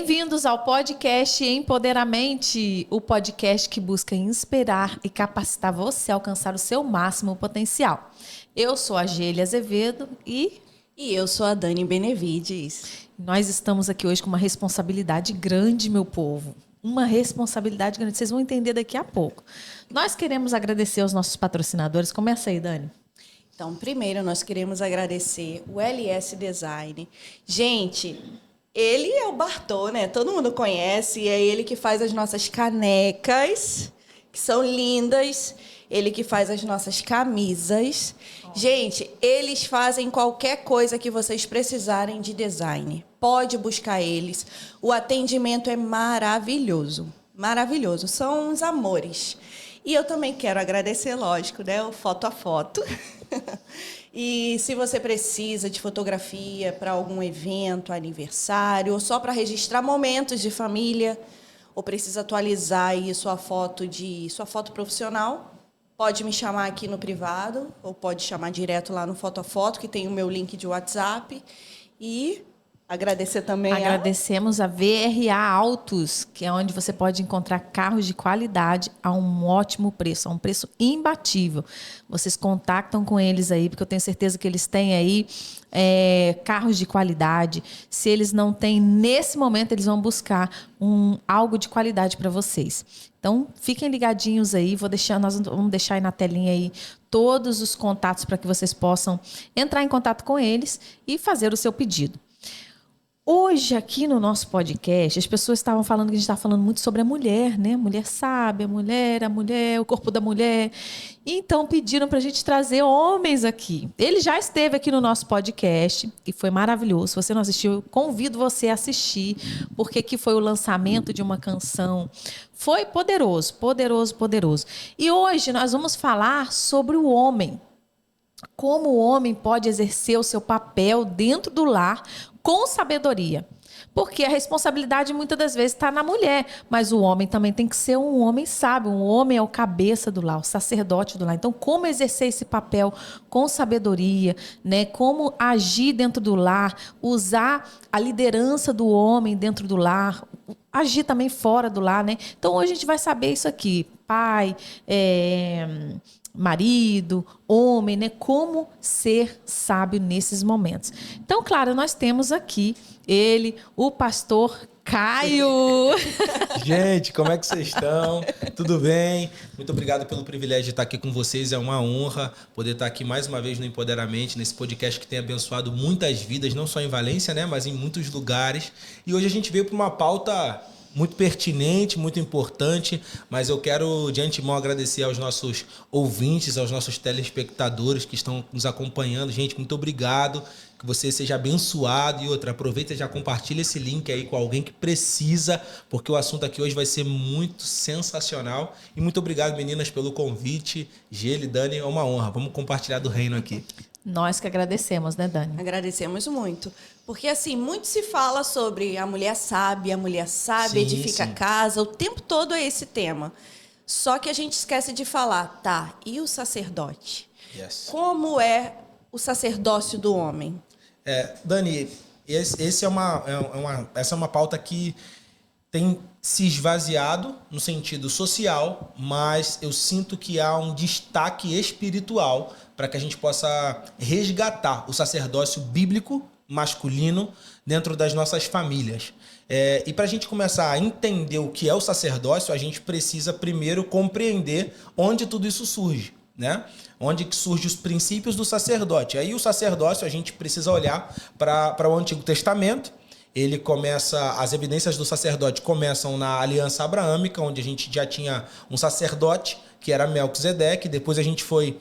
Bem-vindos ao podcast Empoderamente, o podcast que busca inspirar e capacitar você a alcançar o seu máximo potencial. Eu sou a Gélia Azevedo e eu sou a Dani Benevides. Nós estamos aqui hoje com uma responsabilidade grande, meu povo. Uma responsabilidade grande, vocês vão entender daqui a pouco. Nós queremos agradecer aos nossos patrocinadores. Começa aí, Dani. Então, primeiro nós queremos agradecer o LS Design. Gente, ele é o Bartô, né? Todo mundo conhece. É ele que faz as nossas canecas, que são lindas. Ele que faz as nossas camisas. Gente, eles fazem qualquer coisa que vocês precisarem de design. Pode buscar eles. O atendimento é maravilhoso. Maravilhoso. São uns amores. E eu também quero agradecer, lógico, né? O Foto a Foto. E se você precisa de fotografia para algum evento, aniversário, ou só para registrar momentos de família, ou precisa atualizar aí sua foto profissional, pode me chamar aqui no privado, ou pode chamar direto lá no Foto a Foto, que tem o meu link de WhatsApp. E agradecer também Agradecemos a VRA Autos, que é onde você pode encontrar carros de qualidade a um ótimo preço, a um preço imbatível. Vocês contactam com eles aí, porque eu tenho certeza que eles têm aí carros de qualidade. Se eles não têm, nesse momento, eles vão buscar algo de qualidade para vocês. Então, fiquem ligadinhos aí. Nós vamos deixar aí na telinha aí todos os contatos para que vocês possam entrar em contato com eles e fazer o seu pedido. Hoje, aqui no nosso podcast, as pessoas estavam falando que a gente está falando muito sobre a mulher, né? Mulher sábia, a mulher, o corpo da mulher. Então, pediram para a gente trazer homens aqui. Ele já esteve aqui no nosso podcast e foi maravilhoso. Se você não assistiu, eu convido você a assistir, porque aqui foi o lançamento de uma canção. Foi poderoso, poderoso, poderoso. E hoje nós vamos falar sobre o homem. Como o homem pode exercer o seu papel dentro do lar com sabedoria. Porque a responsabilidade muitas das vezes está na mulher, mas o homem também tem que ser um homem sábio. Um homem é o cabeça do lar, o sacerdote do lar. Então, como exercer esse papel com sabedoria, né? Como agir dentro do lar, usar a liderança do homem dentro do lar, agir também fora do lar, né? Então, hoje a gente vai saber isso aqui. Pai, marido, homem, né? Como ser sábio nesses momentos. Então, claro, nós temos aqui ele, o pastor Caio. Gente, como é que vocês estão? Tudo bem? Muito obrigado pelo privilégio de estar aqui com vocês. É uma honra poder estar aqui mais uma vez no Empoderamente, nesse podcast que tem abençoado muitas vidas, não só em Valência, né? Mas em muitos lugares. E hoje a gente veio para uma pauta muito pertinente, muito importante, mas eu quero de antemão agradecer aos nossos ouvintes, aos nossos telespectadores que estão nos acompanhando. Gente, muito obrigado, que você seja abençoado. E outra, aproveita e já compartilha esse link aí com alguém que precisa, porque o assunto aqui hoje vai ser muito sensacional. E muito obrigado, meninas, pelo convite. Gélia e Dani, é uma honra. Vamos compartilhar do reino aqui. Nós que agradecemos, né, Dani? Agradecemos muito. Porque, assim, muito se fala sobre a mulher sábia, edifica a casa. O tempo todo é esse tema. Só que a gente esquece de falar, tá, e o sacerdote? Yes. Como é o sacerdócio do homem? Dani, essa é uma pauta que tem se esvaziado no sentido social, mas eu sinto que há um destaque espiritual para que a gente possa resgatar o sacerdócio bíblico masculino dentro das nossas famílias. E para a gente começar a entender o que é o sacerdócio, a gente precisa primeiro compreender onde tudo isso surge, né? Onde que surgem os princípios do sacerdote. Aí o sacerdócio a gente precisa olhar para o Antigo Testamento. Ele começa, as evidências do sacerdote começam na aliança abraâmica, onde a gente já tinha um sacerdote, que era Melquisedeque. Depois a gente foi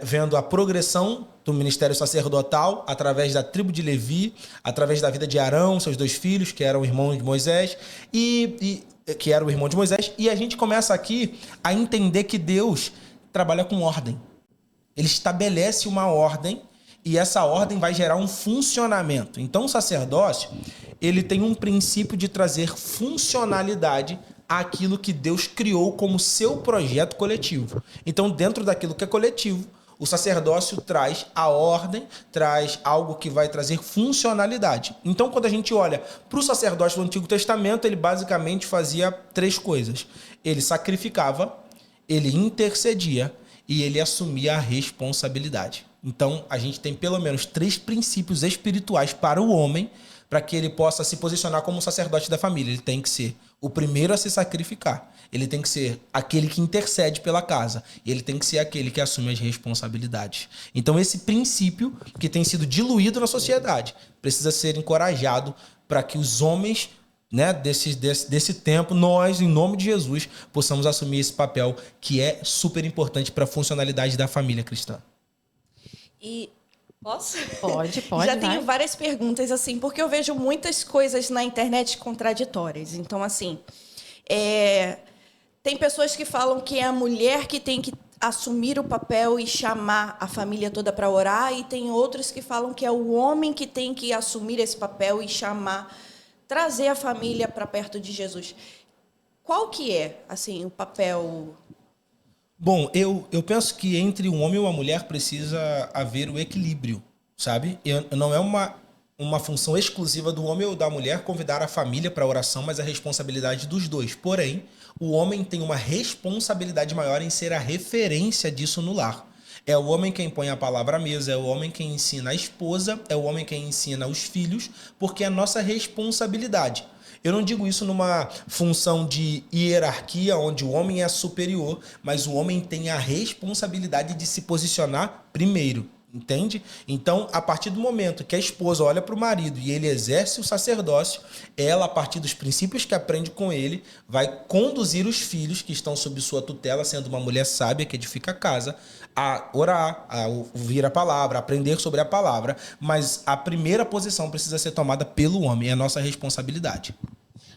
vendo a progressão do ministério sacerdotal através da tribo de Levi, através da vida de Arão, seus dois filhos, que eram irmãos de Moisés, que era o irmão de Moisés. E a gente começa aqui a entender que Deus trabalha com ordem. Ele estabelece uma ordem e essa ordem vai gerar um funcionamento. Então, o sacerdócio, ele tem um princípio de trazer funcionalidade àquilo que Deus criou como seu projeto coletivo. Então, dentro daquilo que é coletivo, O sacerdócio traz a ordem, traz algo que vai trazer funcionalidade. Então, quando a gente olha para o sacerdócio do Antigo Testamento, ele basicamente fazia 3 coisas. Ele sacrificava, ele intercedia e ele assumia a responsabilidade. Então, a gente tem pelo menos 3 princípios espirituais para o homem, para que ele possa se posicionar como sacerdote da família. Ele tem que ser o primeiro a se sacrificar. Ele tem que ser aquele que intercede pela casa. E ele tem que ser aquele que assume as responsabilidades. Então, esse princípio que tem sido diluído na sociedade precisa ser encorajado para que os homens, né, desse tempo, nós, em nome de Jesus, possamos assumir esse papel que é super importante para a funcionalidade da família cristã. E posso? Pode. Já tenho várias perguntas, assim, porque eu vejo muitas coisas na internet contraditórias. Então, assim, tem pessoas que falam que é a mulher que tem que assumir o papel e chamar a família toda para orar, e tem outros que falam que é o homem que tem que assumir esse papel e chamar, trazer a família para perto de Jesus. Qual que é, assim, o papel? Bom, eu penso que entre um homem e uma mulher precisa haver o equilíbrio, sabe? Não é uma função exclusiva do homem ou da mulher convidar a família para a oração, mas a responsabilidade dos dois. Porém, o homem tem uma responsabilidade maior em ser a referência disso no lar. É o homem quem põe a palavra à mesa, é o homem quem ensina a esposa, é o homem quem ensina os filhos, porque é a nossa responsabilidade. Eu não digo isso numa função de hierarquia, onde o homem é superior, mas o homem tem a responsabilidade de se posicionar primeiro, entende? Então, a partir do momento que a esposa olha para o marido e ele exerce o sacerdócio, ela, a partir dos princípios que aprende com ele, vai conduzir os filhos que estão sob sua tutela, sendo uma mulher sábia que edifica a casa, a orar, a ouvir a palavra, a aprender sobre a palavra, mas a primeira posição precisa ser tomada pelo homem, é a nossa responsabilidade.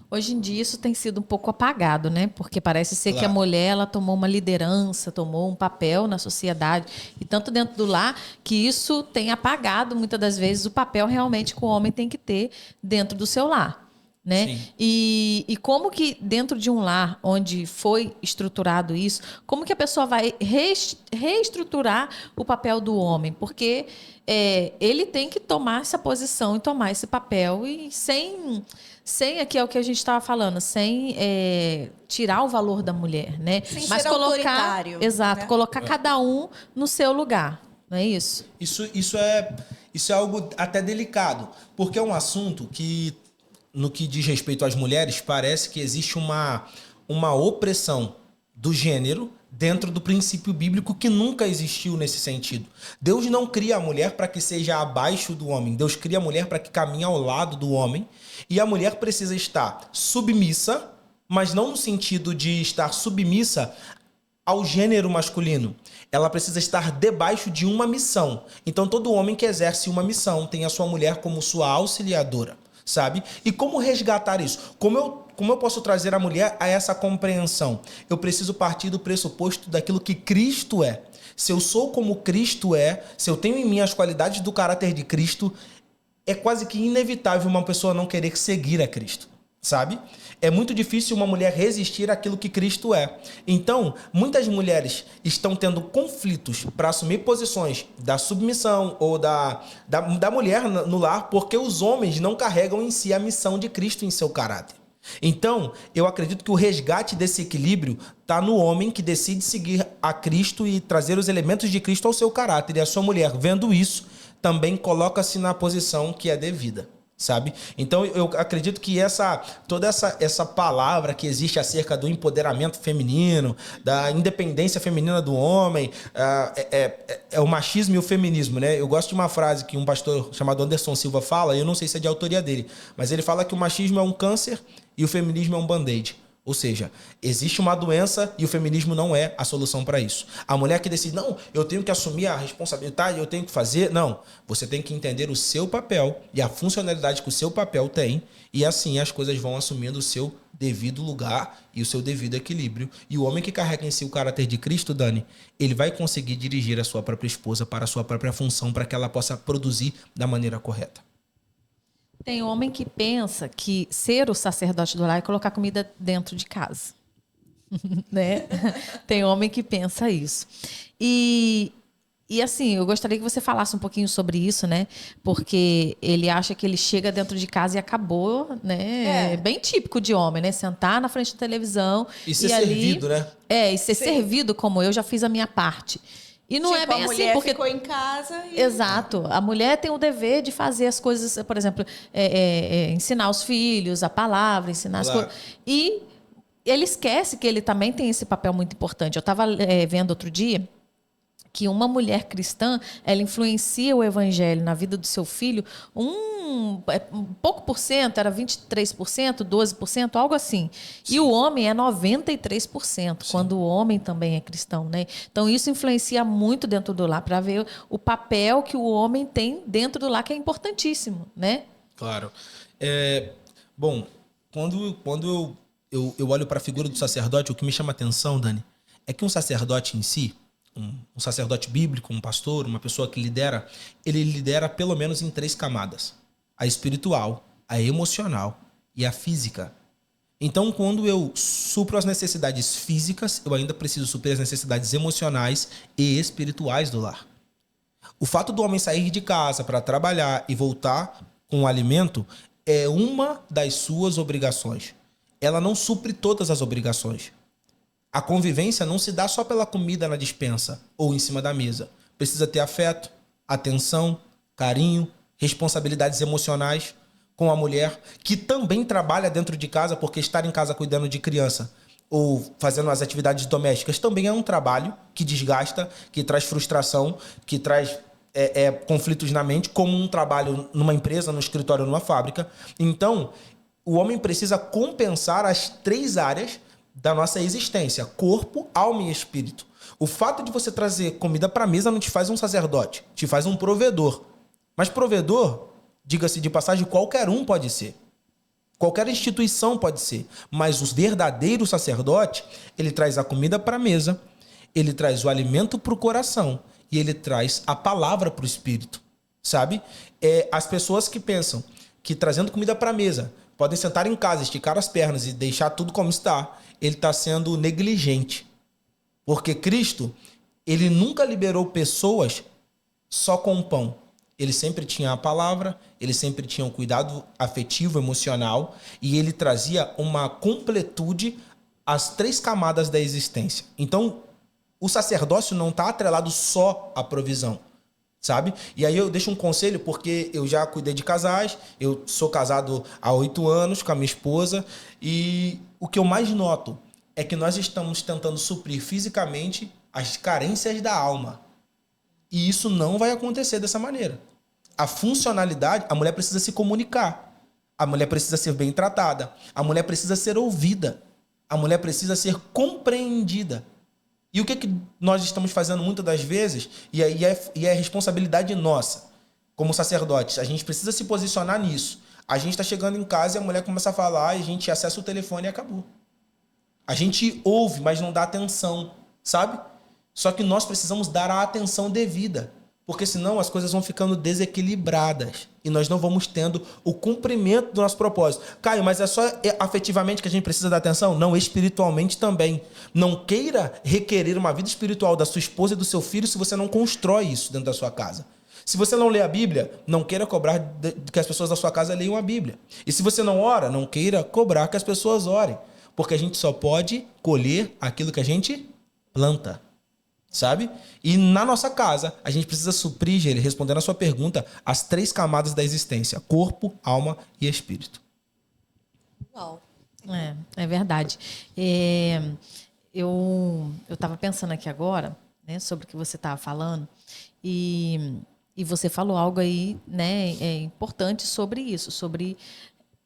Hoje em dia isso tem sido um pouco apagado, né? Porque parece ser que a Claro. mulher ela tomou uma liderança, tomou um papel na sociedade, e tanto dentro do lar, que isso tem apagado muitas das vezes o papel realmente que o homem tem que ter dentro do seu lar. Né? Sim. E como que dentro de um lar onde foi estruturado isso, como que a pessoa vai reestruturar o papel do homem? Porque ele tem que tomar essa posição e tomar esse papel e sem aqui é o que a gente estava falando, sem tirar o valor da mulher, né? Sem Mas ser colocar, autoritário, exato, né? colocar cada um no seu lugar, não é isso? Isso é algo até delicado, porque é um assunto que, no que diz respeito às mulheres, parece que existe uma opressão do gênero dentro do princípio bíblico que nunca existiu nesse sentido. Deus não cria a mulher para que seja abaixo do homem. Deus cria a mulher para que caminhe ao lado do homem. E a mulher precisa estar submissa, mas não no sentido de estar submissa ao gênero masculino. Ela precisa estar debaixo de uma missão. Então, todo homem que exerce uma missão tem a sua mulher como sua auxiliadora, sabe? E como resgatar isso? Como eu posso trazer a mulher a essa compreensão? Eu preciso partir do pressuposto daquilo que Cristo é. Se eu sou como Cristo é, se eu tenho em mim as qualidades do caráter de Cristo, é quase que inevitável uma pessoa não querer seguir a Cristo, sabe? É muito difícil uma mulher resistir àquilo que Cristo é. Então, muitas mulheres estão tendo conflitos para assumir posições da submissão ou da mulher no lar, porque os homens não carregam em si a missão de Cristo em seu caráter. Então, eu acredito que o resgate desse equilíbrio está no homem que decide seguir a Cristo e trazer os elementos de Cristo ao seu caráter. E a sua mulher, vendo isso, também coloca-se na posição que é devida, sabe? Então, eu acredito que toda essa palavra que existe acerca do empoderamento feminino, da independência feminina do homem, é o machismo e o feminismo, né? Eu gosto de uma frase que um pastor chamado Anderson Silva fala, e eu não sei se é de autoria dele, mas ele fala que o machismo é um câncer e o feminismo é um band-aid. Ou seja, existe uma doença e o feminismo não é a solução para isso. A mulher que decide, não, eu tenho que assumir a responsabilidade, eu tenho que fazer. Não, você tem que entender o seu papel e a funcionalidade que o seu papel tem, e assim as coisas vão assumindo o seu devido lugar e o seu devido equilíbrio. E o homem que carrega em si o caráter de Cristo, Dani, ele vai conseguir dirigir a sua própria esposa para a sua própria função, para que ela possa produzir da maneira correta. Tem homem que pensa que ser o sacerdote do lar é colocar comida dentro de casa. Né? Tem homem que pensa isso. E E assim, eu gostaria que você falasse um pouquinho sobre isso, né? Porque ele acha que ele chega dentro de casa e acabou, né? É bem típico de homem, né? Sentar na frente da televisão E ser e ali, servido, né? e ser servido como eu já fiz a minha parte. E não é bem a assim, mulher porque ficou em casa e... exato. A mulher tem o dever de fazer as coisas, por exemplo, ensinar os filhos a palavra, ensinar as Claro. coisas. E ele esquece que ele também tem esse papel muito importante. Eu estava vendo outro dia que uma mulher cristã, ela influencia o evangelho na vida do seu filho um pouco por cento, era 23%, 12%, algo assim. Sim. E o homem é 93%, sim, quando o homem também é cristão, né? Então isso influencia muito dentro do lar, para ver o papel que o homem tem dentro do lar, que é importantíssimo, né? Claro. Bom, quando eu olho para a figura do sacerdote, o que me chama a atenção, Dani, é que um sacerdote em si, um sacerdote bíblico, um pastor, uma pessoa que lidera, ele lidera pelo menos em 3 camadas: a espiritual, a emocional e a física. Então, quando eu supro as necessidades físicas, eu ainda preciso suprir as necessidades emocionais e espirituais do lar. O fato do homem sair de casa para trabalhar e voltar com o alimento é uma das suas obrigações. Ela não supre todas as obrigações. A convivência não se dá só pela comida na despensa ou em cima da mesa. Precisa ter afeto, atenção, carinho, responsabilidades emocionais com a mulher, que também trabalha dentro de casa, porque estar em casa cuidando de criança ou fazendo as atividades domésticas também é um trabalho que desgasta, que traz frustração, que traz conflitos na mente, como um trabalho numa empresa, no escritório, numa fábrica. Então, o homem precisa compensar as 3 áreas da nossa existência: corpo, alma e espírito. O fato de você trazer comida para a mesa não te faz um sacerdote, te faz um provedor. Mas provedor, diga-se de passagem, qualquer um pode ser. Qualquer instituição pode ser. Mas o verdadeiro sacerdote, ele traz a comida para a mesa, ele traz o alimento para o coração e ele traz a palavra para o espírito. Sabe? As pessoas que pensam que trazendo comida para a mesa podem sentar em casa, esticar as pernas e deixar tudo como está, ele está sendo negligente. Porque Cristo, ele nunca liberou pessoas só com o pão. Ele sempre tinha a palavra, ele sempre tinha um cuidado afetivo, emocional, e ele trazia uma completude às 3 camadas da existência. Então, o sacerdócio não está atrelado só à provisão, sabe? E aí eu deixo um conselho, porque eu já cuidei de casais, eu sou casado há 8 anos com a minha esposa, e o que eu mais noto é que nós estamos tentando suprir fisicamente as carências da alma. E isso não vai acontecer dessa maneira. A funcionalidade, a mulher precisa se comunicar, a mulher precisa ser bem tratada, a mulher precisa ser ouvida, a mulher precisa ser compreendida. E o que nós estamos fazendo muitas das vezes, e é responsabilidade nossa, como sacerdotes, a gente precisa se posicionar nisso. A gente está chegando em casa e a mulher começa a falar, e a gente acessa o telefone e acabou. A gente ouve, mas não dá atenção, sabe? Só que nós precisamos dar a atenção devida, porque senão as coisas vão ficando desequilibradas e nós não vamos tendo o cumprimento do nosso propósito. Caio, mas é só afetivamente que a gente precisa dar atenção? Não, espiritualmente também. Não queira requerer uma vida espiritual da sua esposa e do seu filho se você não constrói isso dentro da sua casa. Se você não lê a Bíblia, não queira cobrar que as pessoas da sua casa leiam a Bíblia. E se você não ora, não queira cobrar que as pessoas orem, porque a gente só pode colher aquilo que a gente planta. Sabe? E na nossa casa, a gente precisa suprir, ele respondendo a sua pergunta, as 3 camadas da existência: corpo, alma e espírito. Uau. É verdade. Eu estava pensando aqui agora, né, sobre o que você estava falando, e você falou algo aí, né, importante sobre isso, sobre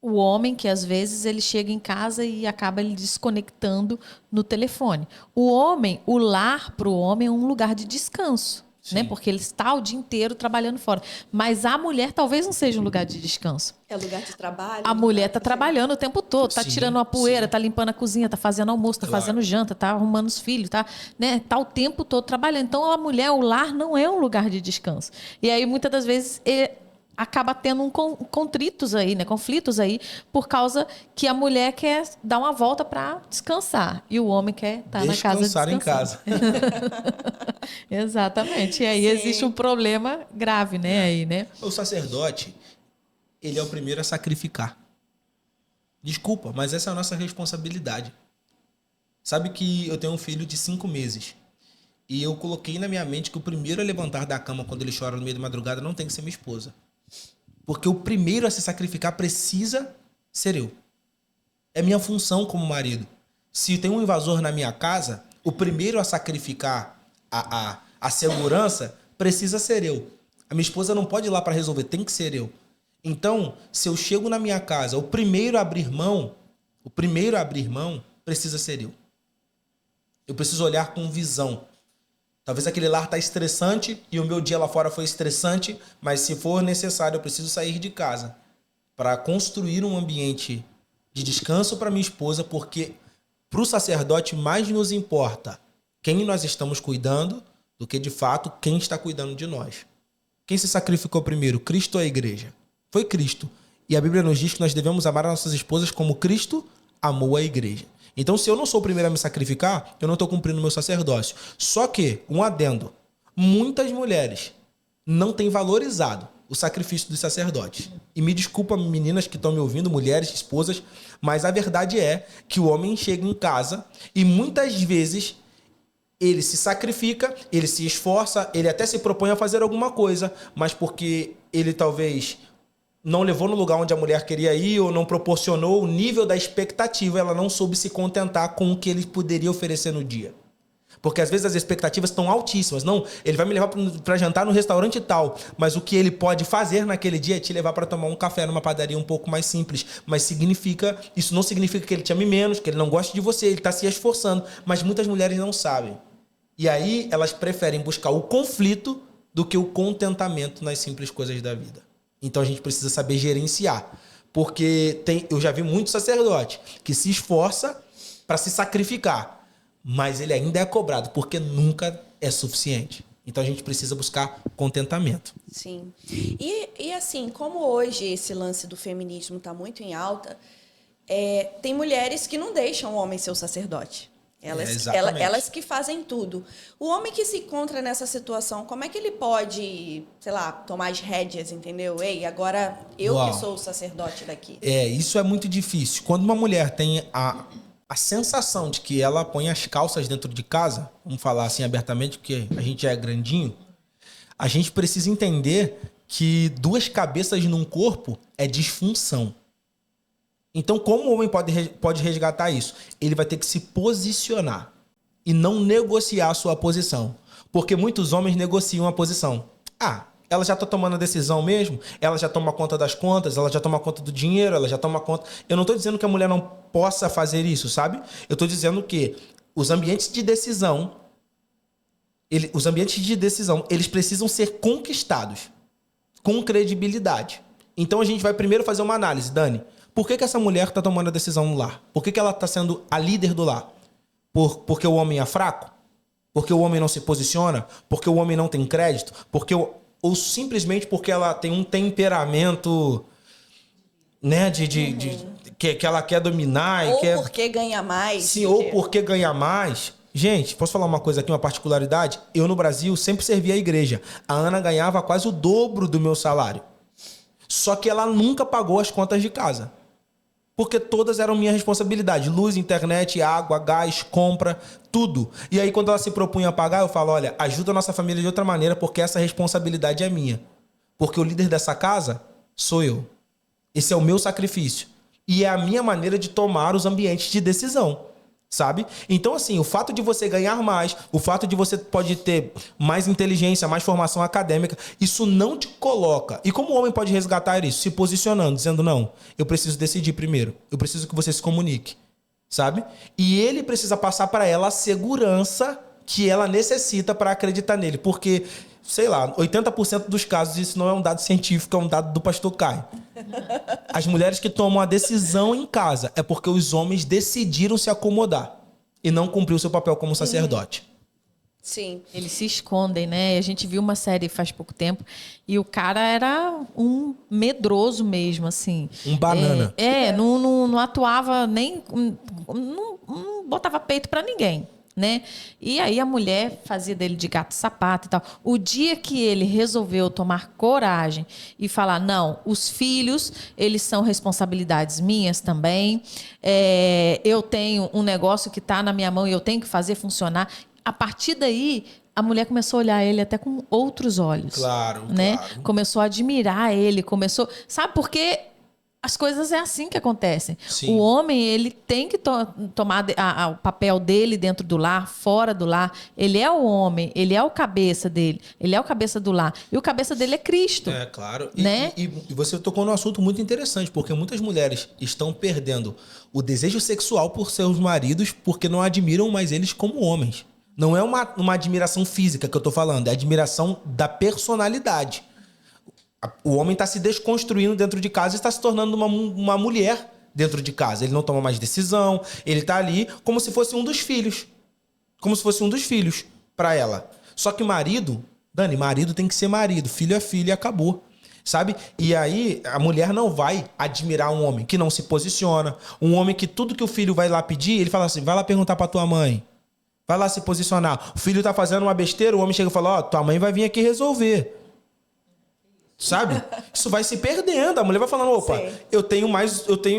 o homem que às vezes ele chega em casa e acaba ele desconectando no telefone. O homem, o lar para o homem é um lugar de descanso, né? Porque ele está o dia inteiro trabalhando fora. Mas a mulher talvez não seja um lugar de descanso. É lugar de trabalho. A mulher está trabalhando o tempo todo, está tirando a poeira, está limpando a cozinha, está fazendo almoço, está fazendo janta, está arrumando os filhos, está, né, tá o tempo todo trabalhando. Então a mulher, o lar não é um lugar de descanso. E aí muitas das vezes acaba tendo contritos aí, né? Conflitos aí, por causa que a mulher quer dar uma volta para descansar e o homem quer estar na casa Descansar em descansando. casa. Exatamente. E aí Sim. existe um problema grave, né? Aí, né? O sacerdote, ele é o primeiro a sacrificar. Desculpa, mas essa é a nossa responsabilidade. Sabe que eu tenho um filho de 5 meses. E eu coloquei na minha mente que o primeiro a levantar da cama quando ele chora no meio da madrugada não tem que ser minha esposa. Porque o primeiro a se sacrificar precisa ser eu. É minha função como marido. Se tem um invasor na minha casa, o primeiro a sacrificar a segurança precisa ser eu. A minha esposa não pode ir lá para resolver, tem que ser eu. Então, se eu chego na minha casa, o primeiro a abrir mão precisa ser eu. Eu preciso olhar com visão. Talvez aquele lar está estressante e o meu dia lá fora foi estressante, mas se for necessário, eu preciso sair de casa para construir um ambiente de descanso para minha esposa, porque para o sacerdote mais nos importa quem nós estamos cuidando do que, de fato, quem está cuidando de nós. Quem se sacrificou primeiro, Cristo ou a igreja? Foi Cristo. E a Bíblia nos diz que nós devemos amar as nossas esposas como Cristo amou a igreja. Então, se eu não sou o primeiro a me sacrificar, eu não estou cumprindo o meu sacerdócio. Só que, um adendo, muitas mulheres não têm valorizado o sacrifício dos sacerdotes. E me desculpa, meninas que estão me ouvindo, mulheres, esposas, mas a verdade é que o homem chega em casa e muitas vezes ele se sacrifica, ele se esforça, ele até se propõe a fazer alguma coisa, mas porque ele talvez não levou no lugar onde a mulher queria ir ou não proporcionou o nível da expectativa, ela não soube se contentar com o que ele poderia oferecer no dia. Porque às vezes as expectativas estão altíssimas. Não, ele vai me levar para jantar no restaurante tal, mas o que ele pode fazer naquele dia é te levar para tomar um café numa padaria um pouco mais simples. Mas isso não significa que ele te ame menos, que ele não goste de você, ele está se esforçando. Mas muitas mulheres não sabem. E aí elas preferem buscar o conflito do que o contentamento nas simples coisas da vida. Então a gente precisa saber gerenciar. Porque eu já vi muito sacerdote que se esforça para se sacrificar, mas ele ainda é cobrado, porque nunca é suficiente. Então a gente precisa buscar contentamento. Sim. E assim, como hoje esse lance do feminismo está muito em alta, tem mulheres que não deixam o homem ser o sacerdote. Elas que fazem tudo. O homem que se encontra nessa situação, como é que ele pode, sei lá, tomar as rédeas, entendeu? Ei, agora eu que sou o sacerdote daqui. Isso é muito difícil. Quando uma mulher tem a sensação de que ela põe as calças dentro de casa, vamos falar assim abertamente, porque a gente é grandinho, a gente precisa entender que 2 cabeças num corpo é disfunção. Então, como o homem pode resgatar isso? Ele vai ter que se posicionar e não negociar a sua posição. Porque muitos homens negociam a posição. Ela já está tomando a decisão mesmo? Ela já toma conta das contas? Ela já toma conta do dinheiro? Ela já toma conta... Eu não estou dizendo que a mulher não possa fazer isso, sabe? Eu estou dizendo que os ambientes de decisão, eles precisam ser conquistados com credibilidade. Então, a gente vai primeiro fazer uma análise, Dani. Por que essa mulher está tomando a decisão no lar? Por que ela está sendo a líder do lar? Porque o homem é fraco? Porque o homem não se posiciona? Porque o homem não tem crédito? Ou simplesmente porque ela tem um temperamento, né, que ela quer dominar? Porque ganha mais. Sim, ou porque ganha mais. Gente, posso falar uma coisa aqui, uma particularidade? Eu, no Brasil, sempre servi a igreja. A Ana ganhava quase o dobro do meu salário. Só que ela nunca pagou as contas de casa. Porque todas eram minha responsabilidade. Luz, internet, água, gás, compra, tudo. E aí, quando ela se propunha a pagar, eu falo, olha, ajuda a nossa família de outra maneira, porque essa responsabilidade é minha. Porque o líder dessa casa sou eu. Esse é o meu sacrifício. E é a minha maneira de tomar os ambientes de decisão. Sabe? Então, assim, o fato de você ganhar mais, o fato de você pode ter mais inteligência, mais formação acadêmica, isso não te coloca. E como o homem pode resgatar isso? Se posicionando, dizendo, não, eu preciso decidir primeiro. Eu preciso que você se comunique. Sabe? E ele precisa passar para ela a segurança que ela necessita para acreditar nele. Porque, sei lá, 80% dos casos, isso não é um dado científico, é um dado do pastor Caio. As mulheres que tomam a decisão em casa é porque os homens decidiram se acomodar e não cumprir o seu papel como sacerdote. Sim. Eles se escondem, né? A gente viu uma série faz pouco tempo e o cara era um medroso mesmo, assim. Um banana. Não atuava nem... Não botava peito para ninguém, né? E aí a mulher fazia dele de gato sapato e tal. O dia que ele resolveu tomar coragem e falar, não, os filhos, eles são responsabilidades minhas também. Eu tenho um negócio que está na minha mão e eu tenho que fazer funcionar. A partir daí, a mulher começou a olhar ele até com outros olhos. Claro, né? claro. Começou a admirar ele, começou... Sabe por quê? As coisas é assim que acontecem. Sim. O homem, ele tem que tomar o papel dele dentro do lar, fora do lar. Ele é o homem, ele é o cabeça dele, ele é o cabeça do lar. E o cabeça dele é Cristo. É, claro. Né? E você tocou num assunto muito interessante, porque muitas mulheres estão perdendo o desejo sexual por seus maridos porque não admiram mais eles como homens. Não é uma admiração física que eu tô falando, é admiração da personalidade. O homem está se desconstruindo dentro de casa e está se tornando uma mulher dentro de casa. Ele não toma mais decisão, ele está ali como se fosse um dos filhos. Como se fosse um dos filhos para ela. Só que marido, Dani, marido tem que ser marido, filho é filho e acabou. Sabe? E aí a mulher não vai admirar um homem que não se posiciona, um homem que tudo que o filho vai lá pedir, ele fala assim, vai lá perguntar para tua mãe. Vai lá se posicionar. O filho tá fazendo uma besteira, o homem chega e fala, ó, tua mãe vai vir aqui resolver. Sabe? Isso vai se perdendo. A mulher vai falando, opa,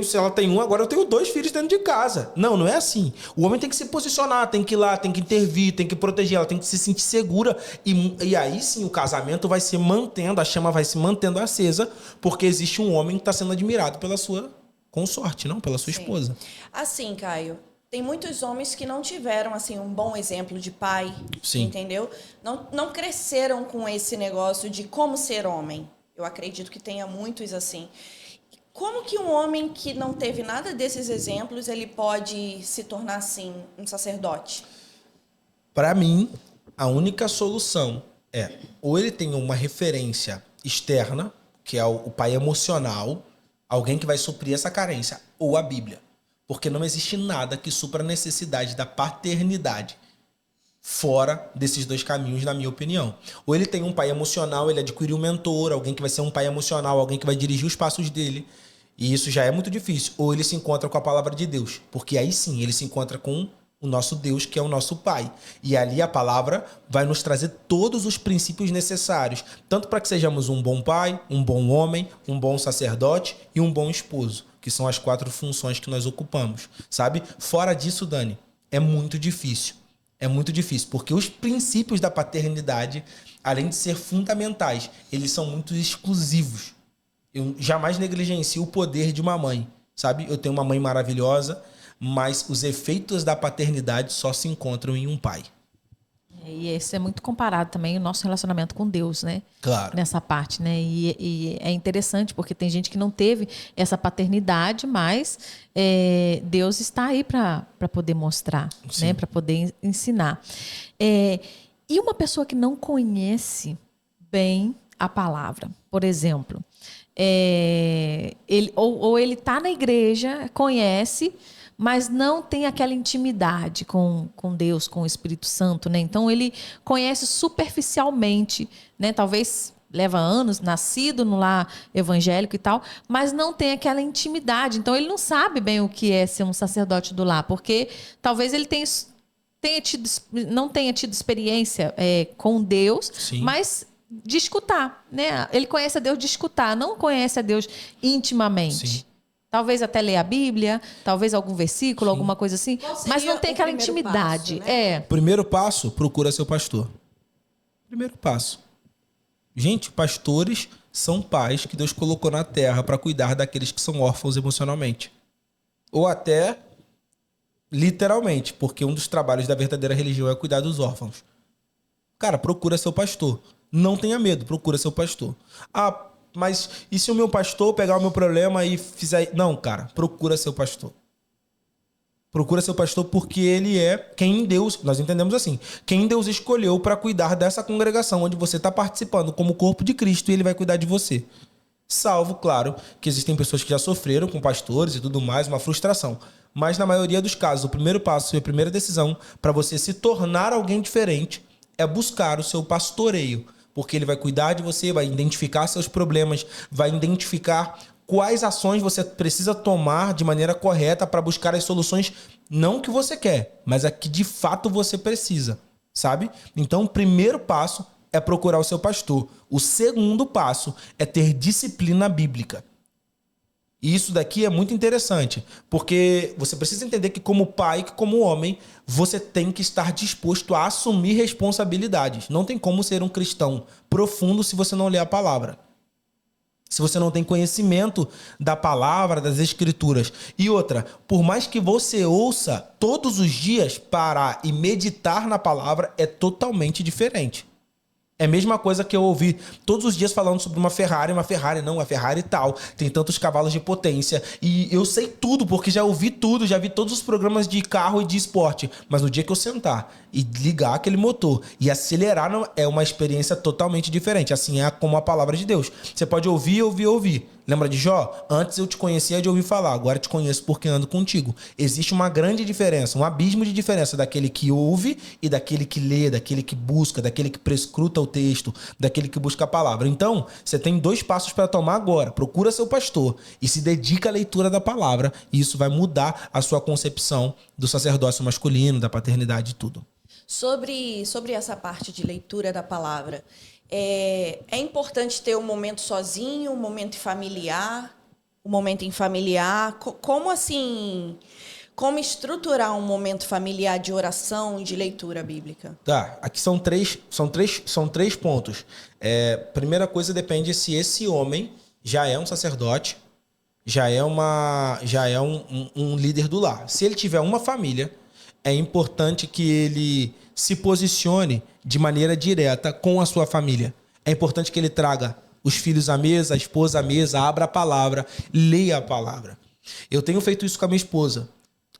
se ela tem um, agora eu tenho 2 filhos dentro de casa. Não, não é assim. O homem tem que se posicionar, tem que ir lá, tem que intervir, tem que proteger, ela tem que se sentir segura. E aí sim o casamento vai se mantendo, a chama vai se mantendo acesa, porque existe um homem que está sendo admirado pela sua consorte, não? Pela sua esposa. Assim, Caio, tem muitos homens que não tiveram assim um bom exemplo de pai, Sim. entendeu? Não cresceram com esse negócio de como ser homem. Eu acredito que tenha muitos assim. Como que um homem que não teve nada desses exemplos, ele pode se tornar assim um sacerdote? Para mim, a única solução é ou ele tem uma referência externa, que é o pai emocional, alguém que vai suprir essa carência, ou a Bíblia. Porque não existe nada que supra a necessidade da paternidade fora desses 2 caminhos, na minha opinião. Ou ele tem um pai emocional, ele adquire um mentor, alguém que vai ser um pai emocional, alguém que vai dirigir os passos dele. E isso já é muito difícil. Ou ele se encontra com a palavra de Deus, porque aí sim ele se encontra com o nosso Deus, que é o nosso Pai. E ali a palavra vai nos trazer todos os princípios necessários, tanto para que sejamos um bom pai, um bom homem, um bom sacerdote e um bom esposo, que são as 4 funções que nós ocupamos, sabe? Fora disso, Dani, é muito difícil. É muito difícil, porque os princípios da paternidade, além de ser fundamentais, eles são muito exclusivos. Eu jamais negligencio o poder de uma mãe, sabe? Eu tenho uma mãe maravilhosa, mas os efeitos da paternidade só se encontram em um pai. E isso é muito comparado também o nosso relacionamento com Deus, né? Claro. Nessa parte, né? E é interessante porque tem gente que não teve essa paternidade, mas Deus está aí para poder mostrar, né? Para poder ensinar. E uma pessoa que não conhece bem a palavra, por exemplo, ele está na igreja, conhece, mas não tem aquela intimidade com Deus, com o Espírito Santo, né? Então ele conhece superficialmente, né? Talvez leva anos, nascido no lar evangélico e tal, mas não tem aquela intimidade. Então ele não sabe bem o que é ser um sacerdote do lar, porque talvez ele não tenha tido experiência com Deus, sim, mas de escutar, né? Ele conhece a Deus de escutar, não conhece a Deus intimamente. Sim. Talvez até ler a Bíblia, talvez algum versículo, sim, alguma coisa assim, mas não tem aquela intimidade. Passo, né? Primeiro passo, procura seu pastor. Primeiro passo. Gente, pastores são pais que Deus colocou na terra para cuidar daqueles que são órfãos emocionalmente. Ou até literalmente, porque um dos trabalhos da verdadeira religião é cuidar dos órfãos. Cara, procura seu pastor. Não tenha medo, procura seu pastor. Ah, mas e se o meu pastor pegar o meu problema e fizer... Não, cara, procura seu pastor. Procura seu pastor porque ele é quem Deus... Nós entendemos assim. Quem Deus escolheu para cuidar dessa congregação onde você está participando como corpo de Cristo e ele vai cuidar de você. Salvo, claro, que existem pessoas que já sofreram com pastores e tudo mais, uma frustração. Mas na maioria dos casos, o primeiro passo e a primeira decisão para você se tornar alguém diferente é buscar o seu pastoreio, porque ele vai cuidar de você, vai identificar seus problemas, vai identificar quais ações você precisa tomar de maneira correta para buscar as soluções, não que você quer, mas a que de fato você precisa, sabe? Então, o primeiro passo é procurar o seu pastor. O segundo passo é ter disciplina bíblica. E isso daqui é muito interessante, porque você precisa entender que como pai, que como homem, você tem que estar disposto a assumir responsabilidades. Não tem como ser um cristão profundo se você não lê a palavra. Se você não tem conhecimento da palavra, das escrituras. E outra, por mais que você ouça todos os dias, parar e meditar na palavra é totalmente diferente. É a mesma coisa que eu ouvi todos os dias falando sobre uma Ferrari não, a Ferrari tal, tem tantos cavalos de potência. E eu sei tudo, porque já ouvi tudo, já vi todos os programas de carro e de esporte. Mas no dia que eu sentar e ligar aquele motor e acelerar, é uma experiência totalmente diferente. Assim é como a palavra de Deus. Você pode ouvir. Lembra de Jó? Antes eu te conhecia de ouvir falar, agora eu te conheço porque ando contigo. Existe uma grande diferença, um abismo de diferença daquele que ouve e daquele que lê, daquele que busca, daquele que prescruta o texto, daquele que busca a palavra. Então, você tem 2 passos para tomar agora. Procura seu pastor e se dedica à leitura da palavra, e isso vai mudar a sua concepção do sacerdócio masculino, da paternidade e tudo. Sobre essa parte de leitura da palavra, é importante ter um momento sozinho, um momento familiar, Como assim? Como estruturar um momento familiar de oração e de leitura bíblica? Tá, aqui são três pontos. Primeira coisa, depende se esse homem já é um sacerdote, já é um líder do lar. Se ele tiver uma família, é importante que ele se posicione de maneira direta com a sua família. É importante que ele traga os filhos à mesa, a esposa à mesa, abra a palavra, leia a palavra. Eu tenho feito isso com a minha esposa.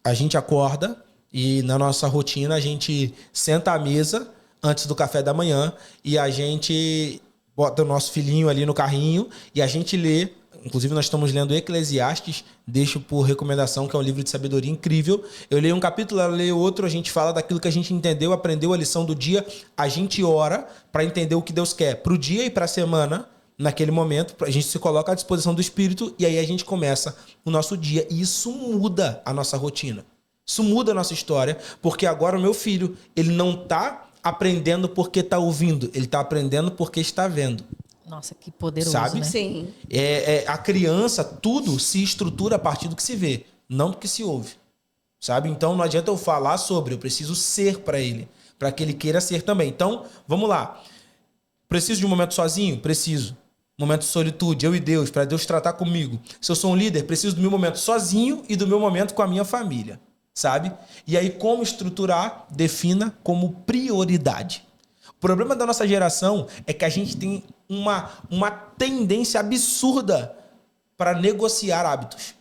A gente acorda e na nossa rotina a gente senta à mesa antes do café da manhã e a gente bota o nosso filhinho ali no carrinho e a gente lê. Inclusive, nós estamos lendo Eclesiastes, deixo por recomendação, que é um livro de sabedoria incrível. Eu leio um capítulo, ela lê outro, a gente fala daquilo que a gente entendeu, aprendeu a lição do dia, a gente ora para entender o que Deus quer para o dia e para a semana, naquele momento, a gente se coloca à disposição do Espírito e aí a gente começa o nosso dia. E isso muda a nossa rotina. Isso muda a nossa história, porque agora o meu filho, ele não está aprendendo porque está ouvindo, ele está aprendendo porque está vendo. Nossa, que poderoso, sabe? né? Sim. A criança, tudo se estrutura a partir do que se vê, não do que se ouve. Sabe? Então não adianta eu falar sobre, eu preciso ser para ele, para que ele queira ser também. Então, vamos lá. Preciso de um momento sozinho? Preciso. Momento de solitude, eu e Deus, para Deus tratar comigo. Se eu sou um líder, preciso do meu momento sozinho e do meu momento com a minha família. Sabe? E aí, como estruturar? Defina como prioridade. O problema da nossa geração é que a gente tem uma tendência absurda para negociar hábitos.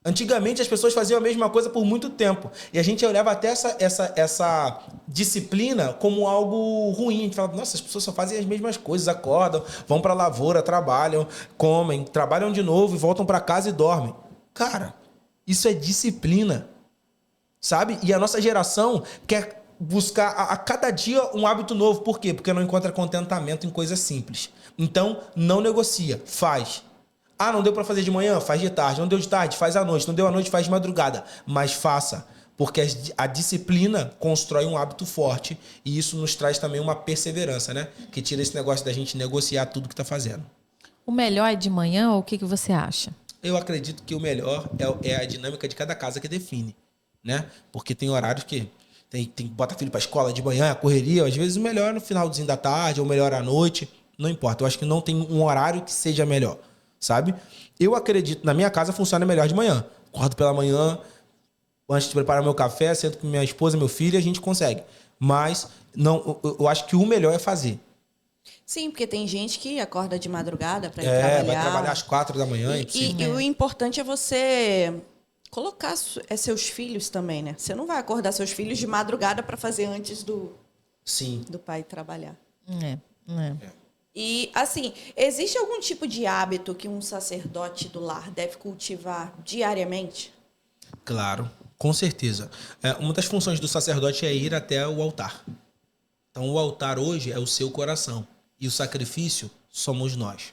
Antigamente as pessoas faziam a mesma coisa por muito tempo e a gente olhava até essa disciplina como algo ruim. A gente falava, nossa, as pessoas só fazem as mesmas coisas, acordam, vão para a lavoura, trabalham, comem, trabalham de novo e voltam para casa e dormem. Cara, isso é disciplina, sabe? E a nossa geração quer buscar a cada dia um hábito novo. Por quê? Porque não encontra contentamento em coisas simples. Então, não negocia, faz. Ah, não deu para fazer de manhã? Faz de tarde. Não deu de tarde? Faz à noite. Não deu à noite? Faz de madrugada. Mas faça, porque a disciplina constrói um hábito forte e isso nos traz também uma perseverança, né? Que tira esse negócio da gente negociar tudo que está fazendo. O melhor é de manhã ou o que você acha? Eu acredito que o melhor é a dinâmica de cada casa que define, né? Porque tem horários que tem que botar filho para a escola de manhã, a correria. Às vezes o melhor é no finalzinho da tarde ou melhor à noite. Não importa. Eu acho que não tem um horário que seja melhor, sabe? Eu acredito, na minha casa funciona melhor de manhã. Acordo pela manhã, antes de preparar meu café, sento com minha esposa, meu filho e a gente consegue. Mas não, eu acho que o melhor é fazer. Sim, porque tem gente que acorda de madrugada para ir trabalhar. Vai trabalhar às 4 da manhã. E o importante é você colocar seus filhos também, né? Você não vai acordar seus filhos de madrugada para fazer antes do pai trabalhar. E, assim, existe algum tipo de hábito que um sacerdote do lar deve cultivar diariamente? Claro, com certeza. Uma das funções do sacerdote é ir até o altar. Então o altar hoje é o seu coração e o sacrifício somos nós.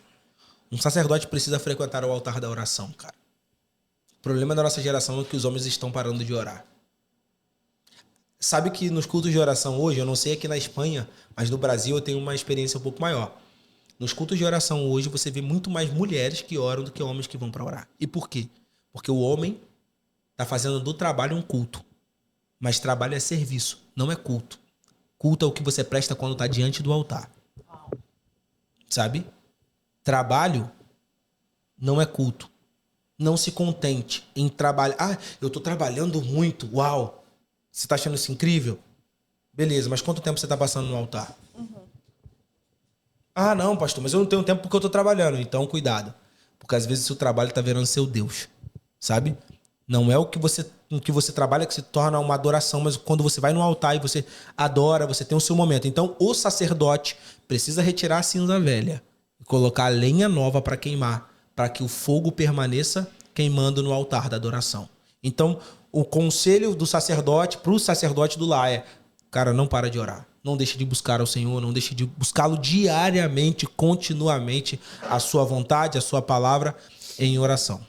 Um sacerdote precisa frequentar o altar da oração, cara. O problema da nossa geração é que os homens estão parando de orar. Sabe que nos cultos de oração hoje, eu não sei aqui na Espanha, mas no Brasil eu tenho uma experiência um pouco maior. Nos cultos de oração hoje você vê muito mais mulheres que oram do que homens que vão para orar. E por quê? Porque o homem está fazendo do trabalho um culto. Mas trabalho é serviço, não é culto. Culto é o que você presta quando está diante do altar. Sabe? Trabalho não é culto. Não se contente em trabalhar. Ah, eu estou trabalhando muito. Uau! Você está achando isso incrível? Beleza, mas quanto tempo você está passando no altar? Ah, não, pastor, mas eu não tenho tempo porque eu estou trabalhando. Então, cuidado. Porque às vezes o seu trabalho está virando seu Deus. Sabe? Não é o que você trabalha que se torna uma adoração, mas quando você vai no altar e você adora, você tem o seu momento. Então, o sacerdote precisa retirar a cinza velha e colocar a lenha nova para queimar, para que o fogo permaneça queimando no altar da adoração. Então, o conselho do sacerdote para o sacerdote do lar é: cara, não para de orar. Não deixe de buscar ao Senhor, não deixe de buscá-lo diariamente, continuamente, a sua vontade, a sua palavra em oração.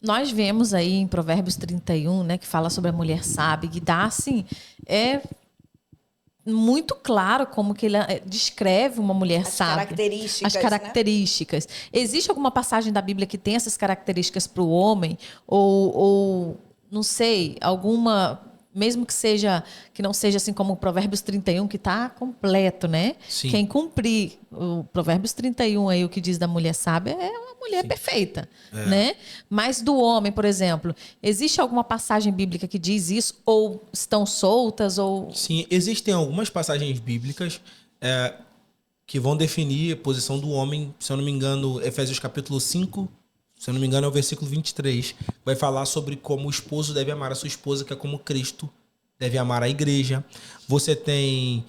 Nós vemos aí em Provérbios 31, né, que fala sobre a mulher sábia, que dá, assim, é muito claro como que ele descreve uma mulher sábia. Características, as características. Né? Existe alguma passagem da Bíblia que tem essas características para o homem? Ou, não sei, alguma... Mesmo que não seja assim como o Provérbios 31, que está completo, né? Sim. Quem cumprir o Provérbios 31 aí, o que diz da mulher sábia, é uma mulher perfeita, né? Mas do homem, por exemplo, existe alguma passagem bíblica que diz isso? Ou estão soltas? Ou... Sim, existem algumas passagens bíblicas que vão definir a posição do homem. Se eu não me engano, Efésios capítulo 5... Se eu não me engano, é o versículo 23. Vai falar sobre como o esposo deve amar a sua esposa, que é como Cristo deve amar a igreja. Você tem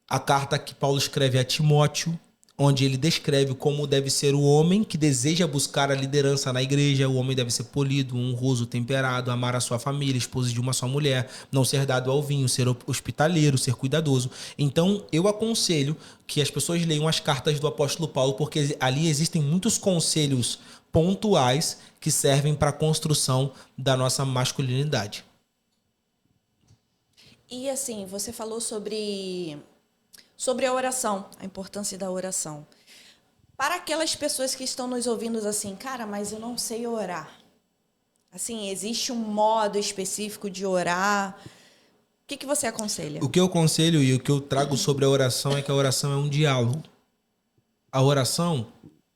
a carta que Paulo escreve a Timóteo, onde ele descreve como deve ser o homem que deseja buscar a liderança na igreja. O homem deve ser polido, honroso, temperado, amar a sua família, esposa de uma só mulher, não ser dado ao vinho, ser hospitaleiro, ser cuidadoso. Então, eu aconselho que as pessoas leiam as cartas do apóstolo Paulo, porque ali existem muitos conselhos pontuais que servem para a construção da nossa masculinidade. E assim, você falou sobre a oração, a importância da oração. Para aquelas pessoas que estão nos ouvindo assim, cara, mas eu não sei orar. Assim, existe um modo específico de orar. O que você aconselha? O que eu aconselho e o que eu trago sobre a oração é que a oração é um diálogo. A oração,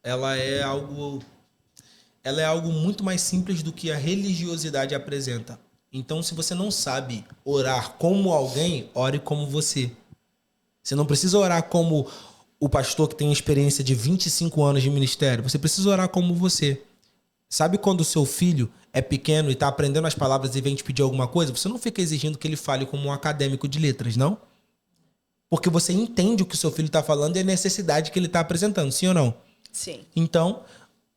ela é algo muito mais simples do que a religiosidade apresenta. Então, se você não sabe orar como alguém, ore como você. Você não precisa orar como o pastor que tem experiência de 25 anos de ministério. Você precisa orar como você. Sabe quando o seu filho é pequeno e está aprendendo as palavras e vem te pedir alguma coisa? Você não fica exigindo que ele fale como um acadêmico de letras, não? Porque você entende o que o seu filho está falando e a necessidade que ele está apresentando, sim ou não? Sim. Então,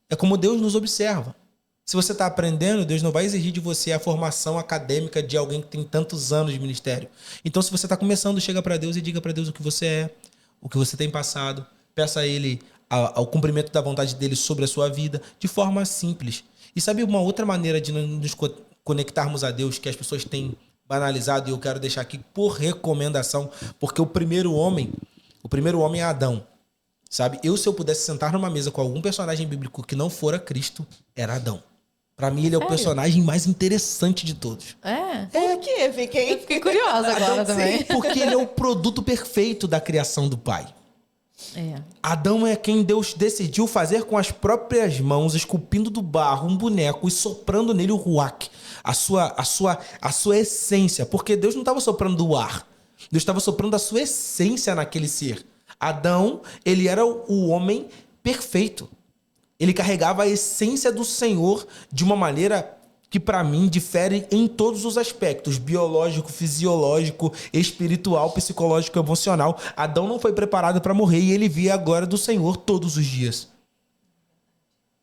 é como Deus nos observa. Se você está aprendendo, Deus não vai exigir de você a formação acadêmica de alguém que tem tantos anos de ministério. Então, se você está começando, chega para Deus e diga para Deus o que você é, o que você tem passado. Peça a Ele ao cumprimento da vontade dele sobre a sua vida, de forma simples. E sabe uma outra maneira de nos conectarmos a Deus que as pessoas têm banalizado, e eu quero deixar aqui por recomendação, porque o primeiro homem é Adão. Sabe? Se eu pudesse sentar numa mesa com algum personagem bíblico que não fora Cristo, era Adão. Pra mim, ele é o personagem mais interessante de todos. Por quê? Fiquei curiosa agora também. Porque ele é o produto perfeito da criação do Pai. Adão é quem Deus decidiu fazer com as próprias mãos, esculpindo do barro um boneco e soprando nele o ruach, a sua essência. Porque Deus não estava soprando o ar. Deus estava soprando a sua essência naquele ser. Adão, ele era o homem perfeito. Ele carregava a essência do Senhor de uma maneira que, para mim, difere em todos os aspectos. Biológico, fisiológico, espiritual, psicológico, emocional. Adão não foi preparado para morrer e ele via a glória do Senhor todos os dias.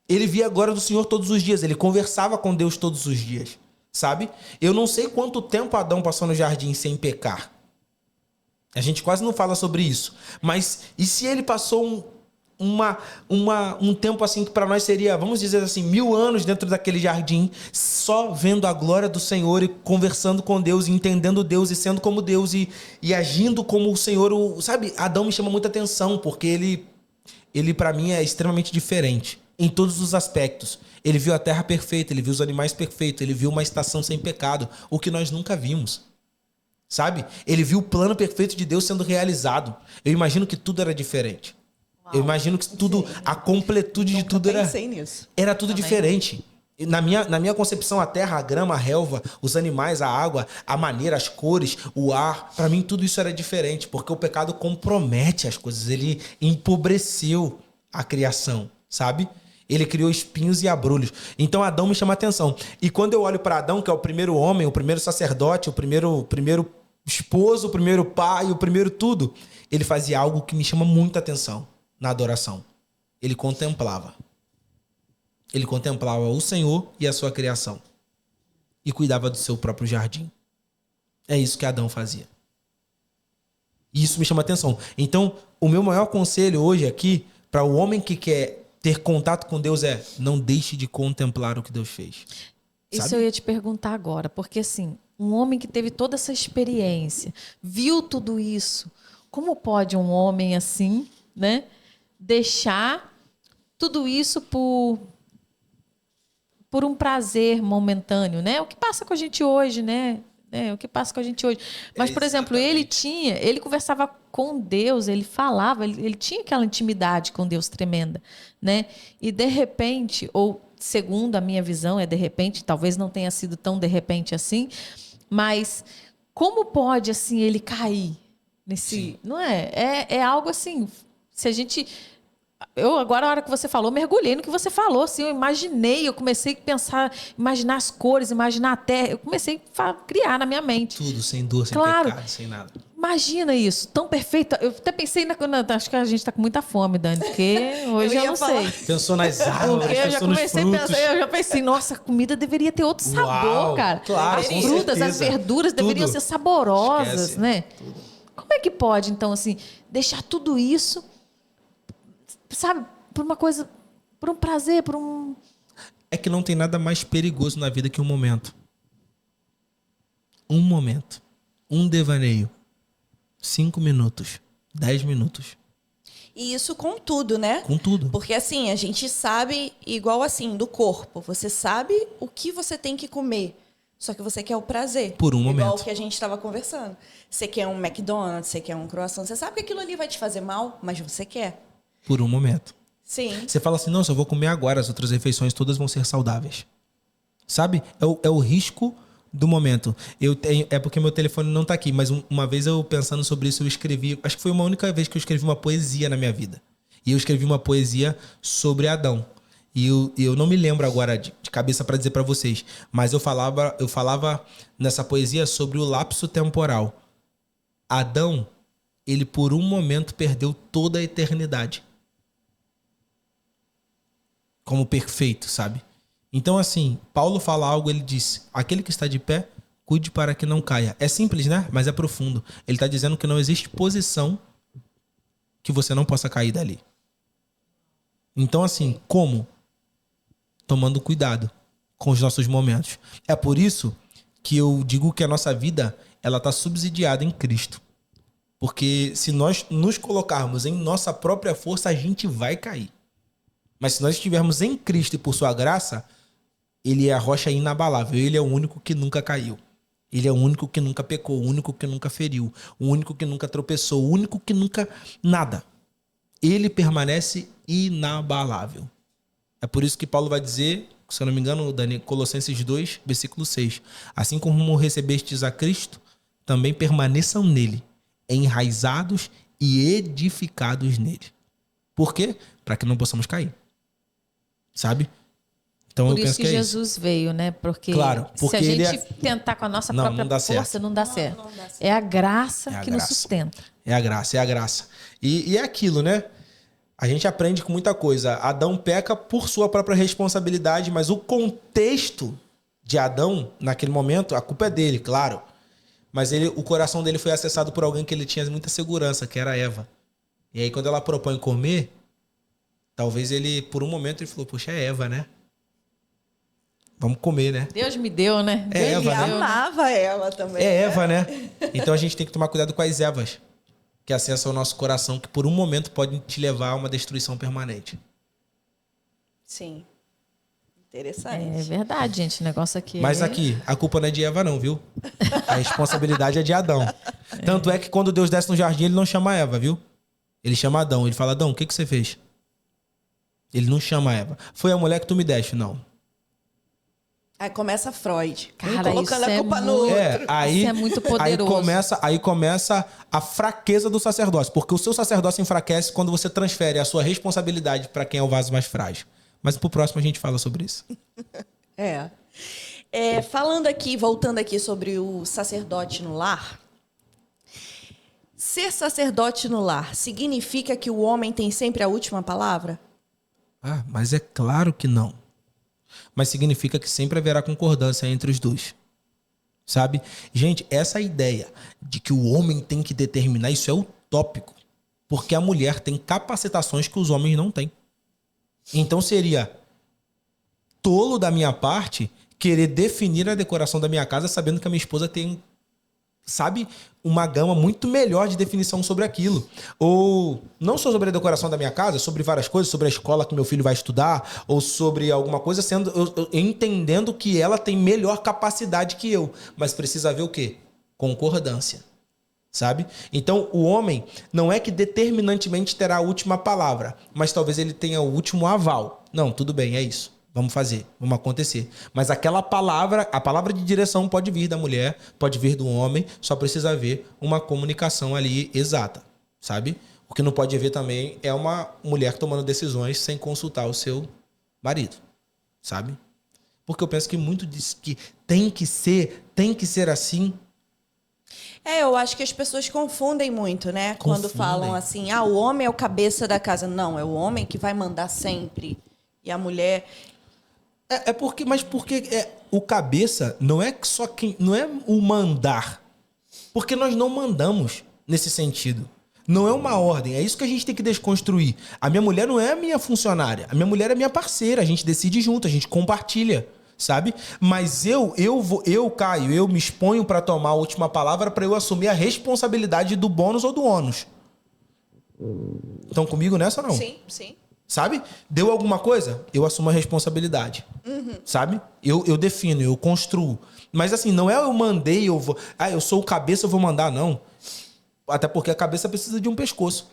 Ele via a glória do Senhor todos os dias. Ele conversava com Deus todos os dias. Sabe? Eu não sei quanto tempo Adão passou no jardim sem pecar. A gente quase não fala sobre isso. Mas e se ele passou um tempo assim que para nós seria, vamos dizer assim, 1000 anos dentro daquele jardim, só vendo a glória do Senhor e conversando com Deus, e entendendo Deus e sendo como Deus e agindo como o Senhor. Sabe, Adão me chama muita atenção, porque ele para mim é extremamente diferente em todos os aspectos. Ele viu a terra perfeita, ele viu os animais perfeitos, ele viu uma estação sem pecado, o que nós nunca vimos. Sabe? Ele viu o plano perfeito de Deus sendo realizado. Eu imagino que tudo era diferente. Eu imagino que tudo, a completude de tudo era tudo diferente. Na minha concepção, a terra, a grama, a relva, os animais, a água, a maneira, as cores, o ar, para mim tudo isso era diferente, porque o pecado compromete as coisas, ele empobreceu a criação, sabe? Ele criou espinhos e abrolhos. Então Adão me chama a atenção. E quando eu olho para Adão, que é o primeiro homem, o primeiro sacerdote, o primeiro esposo, o primeiro pai, o primeiro tudo, ele fazia algo que me chama muita atenção na adoração. Ele contemplava. Ele contemplava o Senhor e a sua criação. E cuidava do seu próprio jardim. É isso que Adão fazia. E isso me chama atenção. Então, o meu maior conselho hoje aqui, para o homem que quer ter contato com Deus, é: não deixe de contemplar o que Deus fez. Sabe? Isso eu ia te perguntar agora, porque assim, um homem que teve toda essa experiência, viu tudo isso, como pode um homem assim, né, deixar tudo isso por um prazer momentâneo, né? O que passa com a gente hoje, né? O que passa com a gente hoje. Mas, por exemplo, ele conversava com Deus, ele falava, ele tinha aquela intimidade com Deus tremenda, né? E de repente, ou segundo a minha visão, de repente, talvez não tenha sido tão de repente assim, mas como pode assim ele cair nesse, sim, não é? É algo assim, se a gente... Eu, agora, a hora que você falou, mergulhei no que você falou. Assim, eu imaginei, eu comecei a pensar, imaginar as cores, imaginar a terra. Eu comecei a criar na minha mente. Tudo, sem dor, sem pecado, sem nada. Imagina isso, tão perfeito. Eu até pensei, acho que a gente está com muita fome, Dani, porque hoje eu não sei. Pensou nas árvores, pensou nos frutos. Eu já pensei, nossa, a comida deveria ter outro sabor, cara. Claro, as frutas, as verduras deveriam ser saborosas, esquece, né? Tudo. Como é que pode, então, assim, deixar tudo isso... Sabe, por uma coisa, por um prazer, por um... É que não tem nada mais perigoso na vida que um momento. Um momento. Um devaneio. 5 minutos. 10 minutos. E isso com tudo, né? Com tudo. Porque assim, a gente sabe, igual assim, do corpo. Você sabe o que você tem que comer. Só que você quer o prazer. Por um momento. Igual o que a gente estava conversando. Você quer um McDonald's, você quer um croissant. Você sabe que aquilo ali vai te fazer mal, mas você quer. Por um momento. Sim. Você fala assim, não, só vou comer agora, as outras refeições todas vão ser saudáveis. Sabe? É o risco do momento. É porque meu telefone não tá aqui, mas uma vez eu pensando sobre isso, eu escrevi, acho que foi uma única vez que eu escrevi uma poesia na minha vida. E eu escrevi uma poesia sobre Adão. E eu não me lembro agora de cabeça para dizer para vocês, mas eu falava nessa poesia sobre o lapso temporal. Adão, ele por um momento perdeu toda a eternidade. Como perfeito, sabe? Então, assim, Paulo fala algo, ele diz: aquele que está de pé, cuide para que não caia. É simples, né? Mas é profundo. Ele está dizendo que não existe posição que você não possa cair dali. Então, assim, como? Tomando cuidado com os nossos momentos. É por isso que eu digo que a nossa vida, ela está subsidiada em Cristo. Porque se nós nos colocarmos em nossa própria força, a gente vai cair. Mas se nós estivermos em Cristo e por sua graça, ele é a rocha inabalável. Ele é o único que nunca caiu. Ele é o único que nunca pecou, o único que nunca feriu, o único que nunca tropeçou, o único que nunca... Nada. Ele permanece inabalável. É por isso que Paulo vai dizer, se eu não me engano, Colossenses 2, versículo 6. Assim como recebestes a Cristo, também permaneçam nele, enraizados e edificados nele. Por quê? Para que não possamos cair. Sabe? Então por eu isso penso que é Jesus veio, né? Porque, claro, porque se a gente tentar com a nossa própria força, não dá certo. Não dá certo. É a graça que nos sustenta. É a graça. E é aquilo, né? A gente aprende com muita coisa. Adão peca por sua própria responsabilidade, mas o contexto de Adão, naquele momento, a culpa é dele, claro. Mas o coração dele foi acessado por alguém que ele tinha muita segurança, que era Eva. E aí quando ela propõe comer, talvez ele, por um momento, ele falou, poxa, é Eva, né? Vamos comer, né? Deus me deu, né? É Ele Eva, né? amava ela também. É Eva, né? Então a gente tem que tomar cuidado com as Evas que acessam o nosso coração, que por um momento podem te levar a uma destruição permanente. Sim. É Interessante. verdade, gente. O negócio aqui. Mas aqui, a culpa não é de Eva, não, viu? A responsabilidade é de Adão. Tanto é que quando Deus desce no jardim, ele não chama Eva, viu? Ele chama Adão. Ele fala, Adão, o que você fez? Ele não chama Eva. Foi a mulher que tu me deste, não. Aí começa Freud. Cara, colocando isso a é culpa no muito- outro. Aí, Isso é muito poderoso. Aí começa a fraqueza do sacerdócio. Porque o seu sacerdócio enfraquece quando você transfere a sua responsabilidade para quem é o vaso mais frágil. Mas pro próximo a gente fala sobre isso. Falando aqui, voltando aqui sobre o sacerdote no lar. Ser sacerdote no lar significa que o homem tem sempre a última palavra? Ah, mas é claro que não. Mas significa que sempre haverá concordância entre os dois. Sabe? Gente, essa ideia de que o homem tem que determinar, isso é utópico. Porque a mulher tem capacitações que os homens não têm. Então seria tolo da minha parte querer definir a decoração da minha casa sabendo que a minha esposa tem, sabe, uma gama muito melhor de definição sobre aquilo. Ou não só sobre a decoração da minha casa, sobre várias coisas, sobre a escola que meu filho vai estudar, ou sobre alguma coisa, eu entendendo que ela tem melhor capacidade que eu. Mas precisa haver o quê? Concordância. Sabe? Então, o homem não é que determinantemente terá a última palavra, mas talvez ele tenha o último aval. Não, tudo bem, é isso. Vamos fazer, vamos acontecer. Mas aquela palavra, a palavra de direção pode vir da mulher, pode vir do homem, só precisa haver uma comunicação ali exata, sabe? O que não pode haver também é uma mulher tomando decisões sem consultar o seu marido, sabe? Porque eu penso que muito diz que tem que ser assim. Eu acho que as pessoas confundem muito, né? Quando falam assim, o homem é o cabeça da casa. Não, é o homem que vai mandar sempre. E a mulher... Mas porque o cabeça não é só quem... Não é o mandar. Porque nós não mandamos nesse sentido. Não é uma ordem. É isso que a gente tem que desconstruir. A minha mulher não é a minha funcionária. A minha mulher é minha parceira. A gente decide junto, a gente compartilha. Sabe? Mas Caio, eu me exponho para tomar a última palavra para eu assumir a responsabilidade do bônus ou do ônus. Estão comigo nessa ou não? Sim, sim. Sabe? Deu alguma coisa? Eu assumo a responsabilidade. Sabe? Eu defino, eu construo. Mas assim, não é eu mandei, eu vou... eu sou o cabeça, eu vou mandar, não. Até porque a cabeça precisa de um pescoço.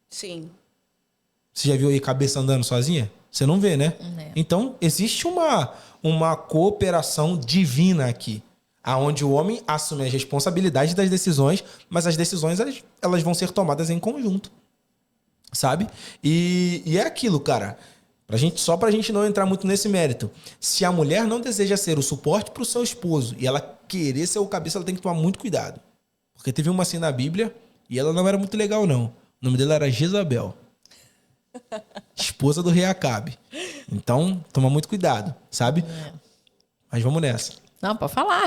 Sim. Você já viu aí cabeça andando sozinha? Você não vê, né? Então, existe uma cooperação divina aqui, aonde o homem assume as responsabilidades das decisões, mas as decisões elas vão ser tomadas em conjunto, sabe? E é aquilo, cara, só pra gente não entrar muito nesse mérito. Se a mulher não deseja ser o suporte pro seu esposo e ela querer ser o cabeça, ela tem que tomar muito cuidado. Porque teve uma assim na Bíblia e ela não era muito legal, não. O nome dela era Jezabel. Esposa do rei Acabe. Então, toma muito cuidado, sabe? Mas vamos nessa. Não, pode falar.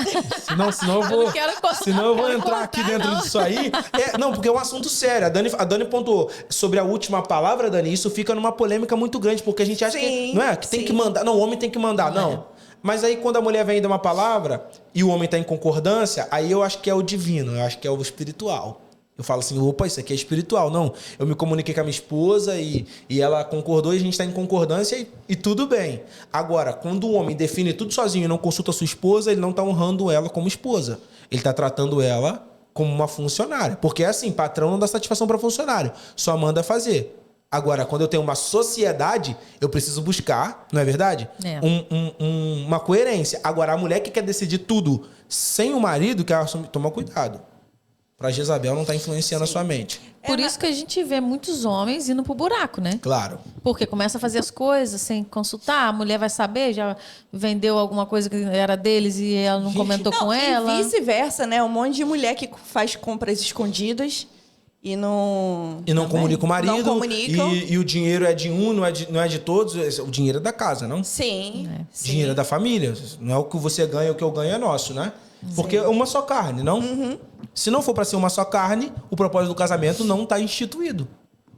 Senão eu vou entrar aqui dentro disso aí. Não, porque é um assunto sério. A Dani pontuou sobre a última palavra, Dani. Isso fica numa polêmica muito grande, porque a gente acha que não é que tem que mandar. Não, o homem tem que mandar, não. Mas aí quando a mulher vem dar uma palavra e o homem está em concordância, aí eu acho que é o divino, eu acho que é o espiritual. Eu falo assim, opa, isso aqui é espiritual. Não, eu me comuniquei com a minha esposa e ela concordou e a gente está em concordância e tudo bem. Agora, quando o homem define tudo sozinho e não consulta a sua esposa, ele não está honrando ela como esposa. Ele está tratando ela como uma funcionária. Porque é assim, patrão não dá satisfação para funcionário, só manda fazer. Agora, quando eu tenho uma sociedade, eu preciso buscar, não é verdade? Uma coerência. Agora, a mulher que quer decidir tudo sem o marido, que toma cuidado. Pra Jezabel não tá influenciando a sua mente. Por isso que a gente vê muitos homens indo pro buraco, né? Claro. Porque começa a fazer as coisas sem consultar, a mulher vai saber, já vendeu alguma coisa que era deles e ela não comentou com ela. E vice-versa, né? Um monte de mulher que faz compras escondidas e não comunica com o marido. Não comunicam. E o dinheiro é de um, não é de todos. O dinheiro é da casa, não? Sim. Dinheiro é da família. Não é o que você ganha, o que eu ganho é nosso, né? Porque é uma só carne, não? Se não for para ser uma só carne, o propósito do casamento não está instituído.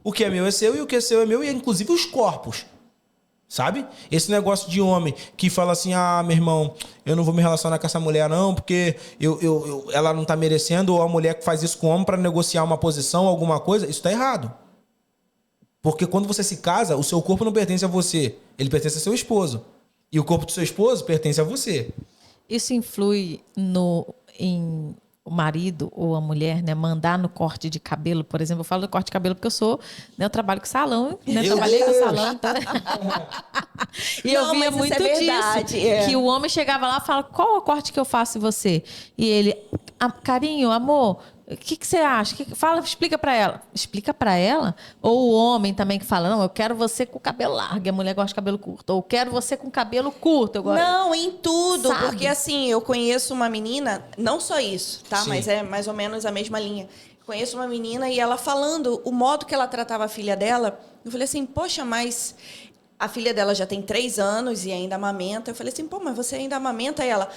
O que é meu é seu e o que é seu é meu, e inclusive os corpos. Sabe? Esse negócio de homem que fala assim, meu irmão, eu não vou me relacionar com essa mulher não, porque ela não tá merecendo, ou a mulher que faz isso com o homem para negociar uma posição, alguma coisa, isso tá errado. Porque quando você se casa, o seu corpo não pertence a você, ele pertence ao seu esposo. E o corpo do seu esposo pertence a você. Isso influi em o marido ou a mulher, né, mandar no corte de cabelo, por exemplo. Eu falo do corte de cabelo porque eu trabalho com salão, né? Trabalhei com salão. Tá? E eu via muito disso. Que o homem chegava lá e falava, qual é o corte que eu faço em você? E ele, carinho, amor, o que você acha? Fala, explica pra ela. Explica pra ela? Ou o homem também que fala, não, eu quero você com o cabelo largo, e a mulher gosta de cabelo curto. Ou eu quero você com cabelo curto. Eu gosto. Não, em tudo. Sabe? Porque assim, eu conheço uma menina, não só isso, tá? Sim. Mas é mais ou menos a mesma linha. Conheço uma menina e ela falando o modo que ela tratava a filha dela, eu falei assim, poxa, mas a filha dela já tem 3 anos e ainda amamenta. Eu falei assim, pô, mas você ainda amamenta? E ela,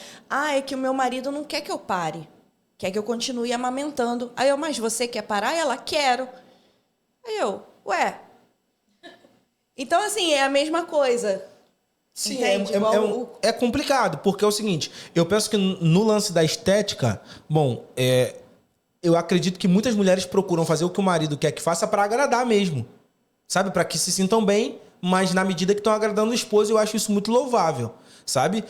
é que o meu marido não quer que eu pare. Quer que eu continue amamentando. Aí eu, mas você quer parar? E ela, quero. Aí eu, ué. Então, assim, é a mesma coisa. Sim, Entende? é complicado, porque é o seguinte, eu penso que no lance da estética, eu acredito que muitas mulheres procuram fazer o que o marido quer que faça para agradar mesmo. Sabe? Para que se sintam bem, mas na medida que estão agradando o esposo, eu acho isso muito louvável. Sabe?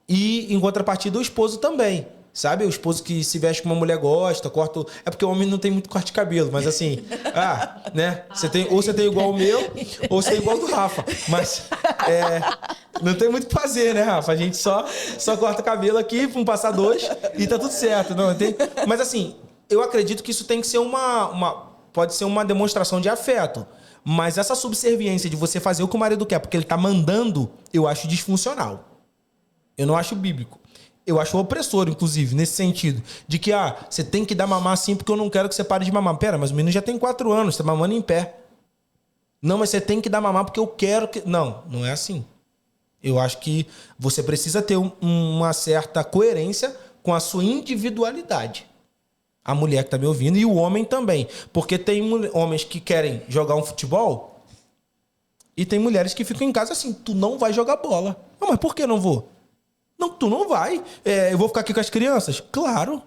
E em contrapartida, o esposo também. Sabe? O esposo que se veste como uma mulher gosta, corta... É porque o homem não tem muito corte de cabelo, mas assim... né? Você tem igual o meu, ou você tem igual o do Rafa. Mas não tem muito o que fazer, né, Rafa? A gente só corta o cabelo aqui, vamos passar 2 e tá tudo certo. Não tem... Mas assim, eu acredito que isso tem que ser pode ser uma demonstração de afeto. Mas essa subserviência de você fazer o que o marido quer, porque ele tá mandando, eu acho disfuncional. Eu não acho bíblico. Eu acho opressor, inclusive, nesse sentido. De que, você tem que dar mamar assim porque eu não quero que você pare de mamar. Pera, mas o menino já tem 4 anos, tá mamando em pé. Não, mas você tem que dar mamar porque eu quero que... Não é assim. Eu acho que você precisa ter uma certa coerência com a sua individualidade. A mulher que tá me ouvindo e o homem também. Porque tem homens que querem jogar um futebol e tem mulheres que ficam em casa assim, tu não vai jogar bola. Mas por que não vou? Não, tu não vai. Eu vou ficar aqui com as crianças? Claro.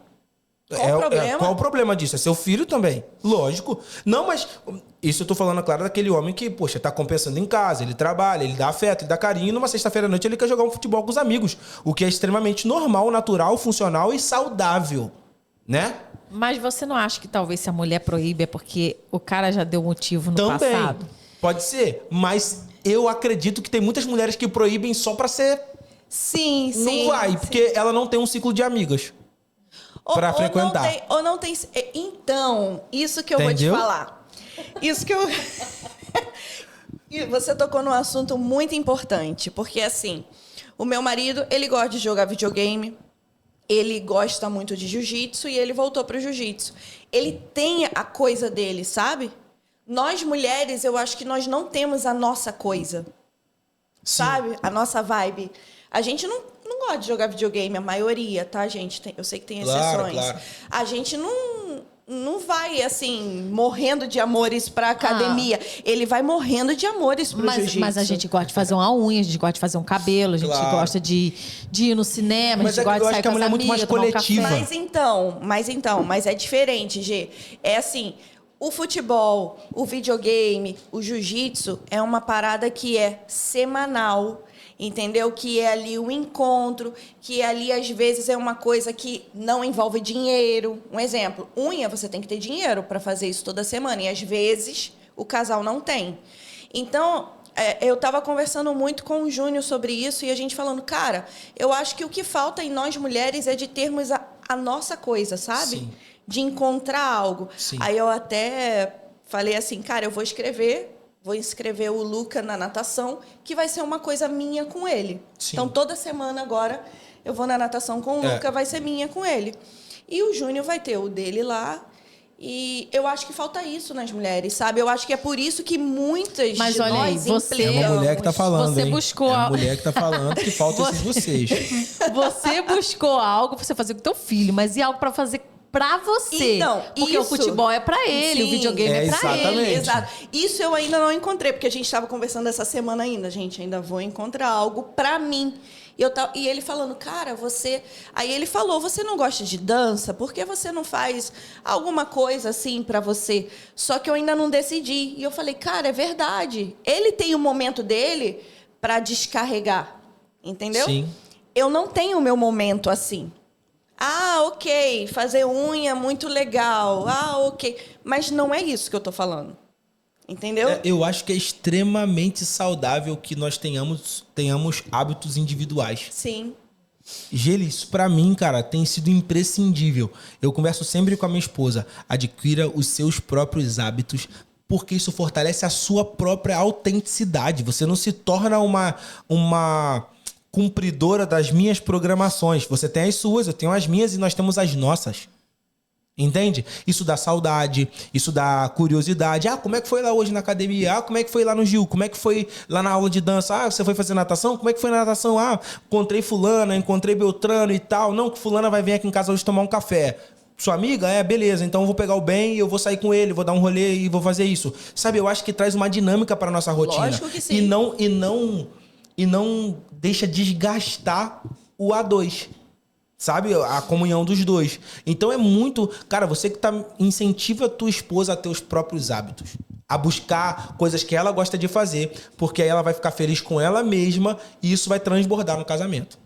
Qual o problema? Qual o problema disso? É seu filho também. Lógico. Não, mas isso eu tô falando, claro, daquele homem que, poxa, tá compensando em casa, ele trabalha, ele dá afeto, ele dá carinho, e numa sexta-feira à noite ele quer jogar um futebol com os amigos. O que é extremamente normal, natural, funcional e saudável. Né? Mas você não acha que talvez se a mulher proíbe é porque o cara já deu motivo no também passado? Pode ser. Mas eu acredito que tem muitas mulheres que proíbem só pra ser... Sim. Não vai, porque ela não tem um ciclo de amigas para frequentar. Não tem. Então, isso que eu Entendeu? vou te falar. Isso que eu... E você tocou num assunto muito importante, porque assim, o meu marido, ele gosta de jogar videogame, ele gosta muito de jiu-jitsu e ele voltou pro jiu-jitsu. Ele tem a coisa dele, sabe? Nós mulheres, eu acho que nós não temos a nossa coisa. Sim. Sabe? A nossa vibe. A gente não gosta de jogar videogame, a maioria, tá, gente? Eu sei que tem exceções. Claro. A gente não vai, assim, morrendo de amores pra academia. Ele vai morrendo de amores pro jiu-jitsu. Mas a gente gosta de fazer uma unha, a gente gosta de fazer um cabelo, a gente gosta de ir no cinema, a gente gosta de sair com as amigas, a mulher é muito mais coletiva. Mas é diferente, Gê. É assim... O futebol, o videogame, o jiu-jitsu é uma parada que é semanal, entendeu? Que é ali um encontro, que ali às vezes é uma coisa que não envolve dinheiro. Um exemplo, unha, você tem que ter dinheiro para fazer isso toda semana e às vezes o casal não tem. Então, eu estava conversando muito com o Júnior sobre isso e a gente falando, cara, eu acho que o que falta em nós mulheres é de termos a nossa coisa, sabe? Sim. De encontrar algo. Sim. Aí eu até falei assim, cara, eu vou inscrever o Luca na natação, que vai ser uma coisa minha com ele. Sim. Então, toda semana agora, eu vou na natação com o Luca, vai ser minha com ele. E o Júnior vai ter o dele lá, E eu acho que falta isso nas mulheres, sabe? Eu acho que é por isso que muitas Mas de olha aí, nós você- É uma mulher que tá falando, Você hein? buscou É a a- mulher que tá falando que falta esses vocês. Você buscou algo pra você fazer com teu filho, mas e algo pra fazer pra você. Então, porque isso- o futebol é pra ele, Sim, o videogame é pra exatamente. ele. Exato. Isso eu ainda não encontrei, porque a gente estava conversando essa semana ainda. Gente, ainda vou encontrar algo pra mim. E ele falando, cara, você... Aí ele falou, você não gosta de dança? Por que você não faz alguma coisa assim pra você? Só que eu ainda não decidi. E eu falei, cara, é verdade. Ele tem o momento dele pra descarregar. Entendeu? Sim. Eu não tenho o meu momento assim. Ah, ok, fazer unha, muito legal. Ah, ok. Mas não é isso que eu tô falando. Entendeu? Eu acho que é extremamente saudável que nós tenhamos hábitos individuais. Sim. Geli, isso pra mim, cara, tem sido imprescindível. Eu converso sempre com a minha esposa. Adquira os seus próprios hábitos, porque isso fortalece a sua própria autenticidade. Você não se torna uma cumpridora das minhas programações. Você tem as suas, eu tenho as minhas e nós temos as nossas. Entende? Isso dá saudade, isso dá curiosidade. Ah, como é que foi lá hoje na academia? Ah, como é que foi lá no Gil? Como é que foi lá na aula de dança? Ah, você foi fazer natação? Como é que foi na natação? Ah, encontrei fulana, encontrei Beltrano e tal. Não, que fulana vai vir aqui em casa hoje tomar um café. Sua amiga? É, beleza. Então eu vou pegar o bem e eu vou sair com ele, vou dar um rolê e vou fazer isso. Sabe, eu acho que traz uma dinâmica para nossa rotina. Lógico que sim. E não deixa desgastar o A2. Sabe? A comunhão dos dois. Então é muito... Cara, você que incentiva a tua esposa a ter os próprios hábitos. A buscar coisas que ela gosta de fazer. Porque aí ela vai ficar feliz com ela mesma e isso vai transbordar no casamento.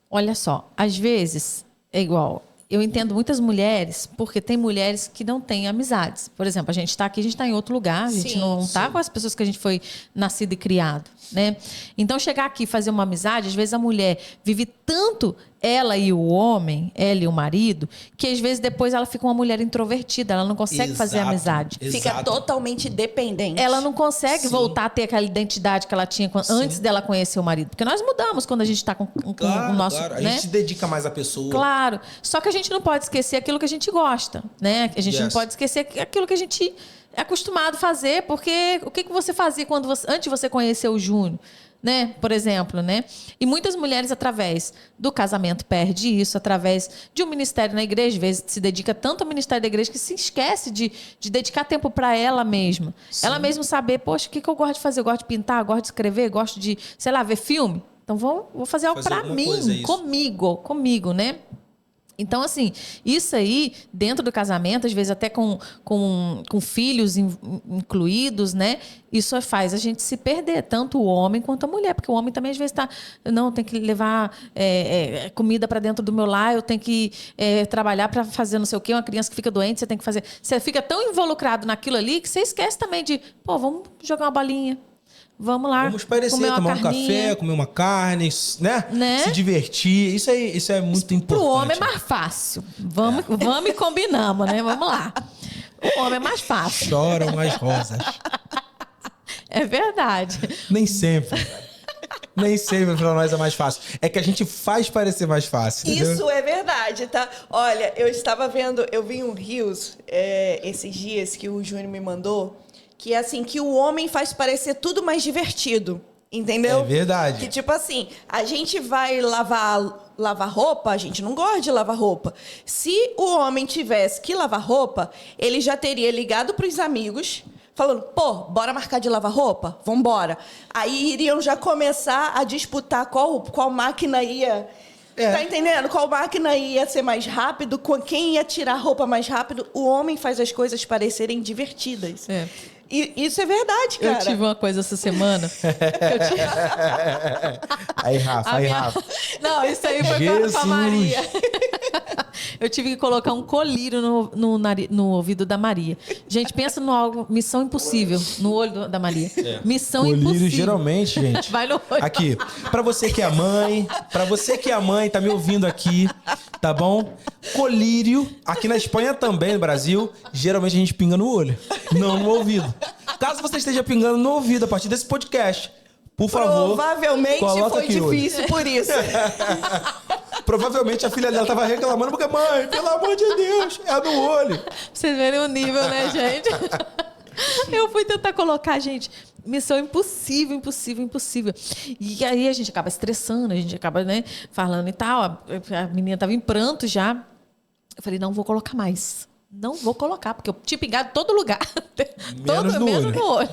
Olha só, às vezes é igual. Eu entendo muitas mulheres, porque tem mulheres que não têm amizades. Por exemplo, a gente está aqui, a gente está em outro lugar, a gente Sim, não está com as pessoas que a gente foi nascido e criado, né? Então, chegar aqui e fazer uma amizade, às vezes a mulher vive tanto ela e o homem, ela e o marido, que às vezes depois ela fica uma mulher introvertida, ela não consegue fazer Exato, amizade. Fica exato. totalmente dependente. Ela não consegue Sim. voltar a ter aquela identidade que ela tinha antes dela conhecer o marido. Porque nós mudamos quando a gente está com o nosso... Claro. A né? gente se dedica mais à pessoa. Claro. Só que a gente não pode esquecer aquilo que a gente gosta, né? A gente não Yes. pode esquecer aquilo que a gente é acostumado a fazer, porque o que você fazia antes de você conhecer o Júnior, né? Por exemplo, né? E muitas mulheres, através do casamento, perdem isso, através de um ministério na igreja, às vezes se dedica tanto ao ministério da igreja que se esquece de dedicar tempo para ela mesma. Sim. Ela mesma saber, poxa, o que eu gosto de fazer? Eu gosto de pintar, eu gosto de escrever, eu gosto de, sei lá, ver filme. Então vou fazer algo Fazer para alguma mim, coisa, isso. comigo, né? Então, assim, isso aí, dentro do casamento, às vezes até com filhos incluídos, né? Isso faz a gente se perder, tanto o homem quanto a mulher. Porque o homem também, às vezes, não, tem que levar comida para dentro do meu lar, eu tenho que trabalhar para fazer não sei o quê, uma criança que fica doente, você tem que fazer... Você fica tão involucrado naquilo ali que você esquece também de, vamos jogar uma bolinha. Vamos lá. Vamos parecer, comer uma tomar um carninha. café, comer uma carne, né? Se divertir. Isso é muito importante. Pro homem é mais fácil. Vamos e combinamos, né? Vamos lá. O homem é mais fácil. Choram as rosas. É verdade. Nem sempre. Nem sempre pra nós é mais fácil. É que a gente faz parecer mais fácil. Entendeu? Isso é verdade, tá? Olha, eu vi um Reels esses dias que o Júnior me mandou, que é assim, que o homem faz parecer tudo mais divertido, entendeu? É verdade. Que tipo assim, a gente vai lavar roupa, a gente não gosta de lavar roupa. Se o homem tivesse que lavar roupa, ele já teria ligado pros amigos, falando, bora marcar de lavar roupa? Vambora. Aí iriam já começar a disputar qual máquina ia... Tá entendendo? Qual máquina ia ser mais rápido, quem ia tirar a roupa mais rápido. O homem faz as coisas parecerem divertidas. É. E isso é verdade, cara. Eu tive uma coisa essa semana. Aí, Rafa. Não, isso aí foi Jesus. pra Maria. Eu tive que colocar um colírio no ouvido da Maria. Gente, pensa no algo, missão impossível, no olho da Maria. Missão Colírio, impossível. geralmente, gente. Vai no olho. Aqui, pra você que é mãe, tá me ouvindo aqui, tá bom? Colírio, aqui na Espanha também, no Brasil, geralmente a gente pinga no olho, não no ouvido. Caso você esteja pingando no ouvido a partir desse podcast, por favor, Provavelmente coloca foi aqui o olho. difícil por isso. Provavelmente a filha dela tava reclamando, porque, mãe, pelo amor de Deus, é no olho. Pra vocês verem o nível, né, gente? Eu fui tentar colocar, gente, missão impossível, impossível, impossível. E aí a gente acaba estressando, a gente acaba, né, falando e tal. A menina tava em pranto já. Eu falei, não vou colocar mais. Não vou colocar, porque eu tinha pingado em todo lugar. Menos no olho.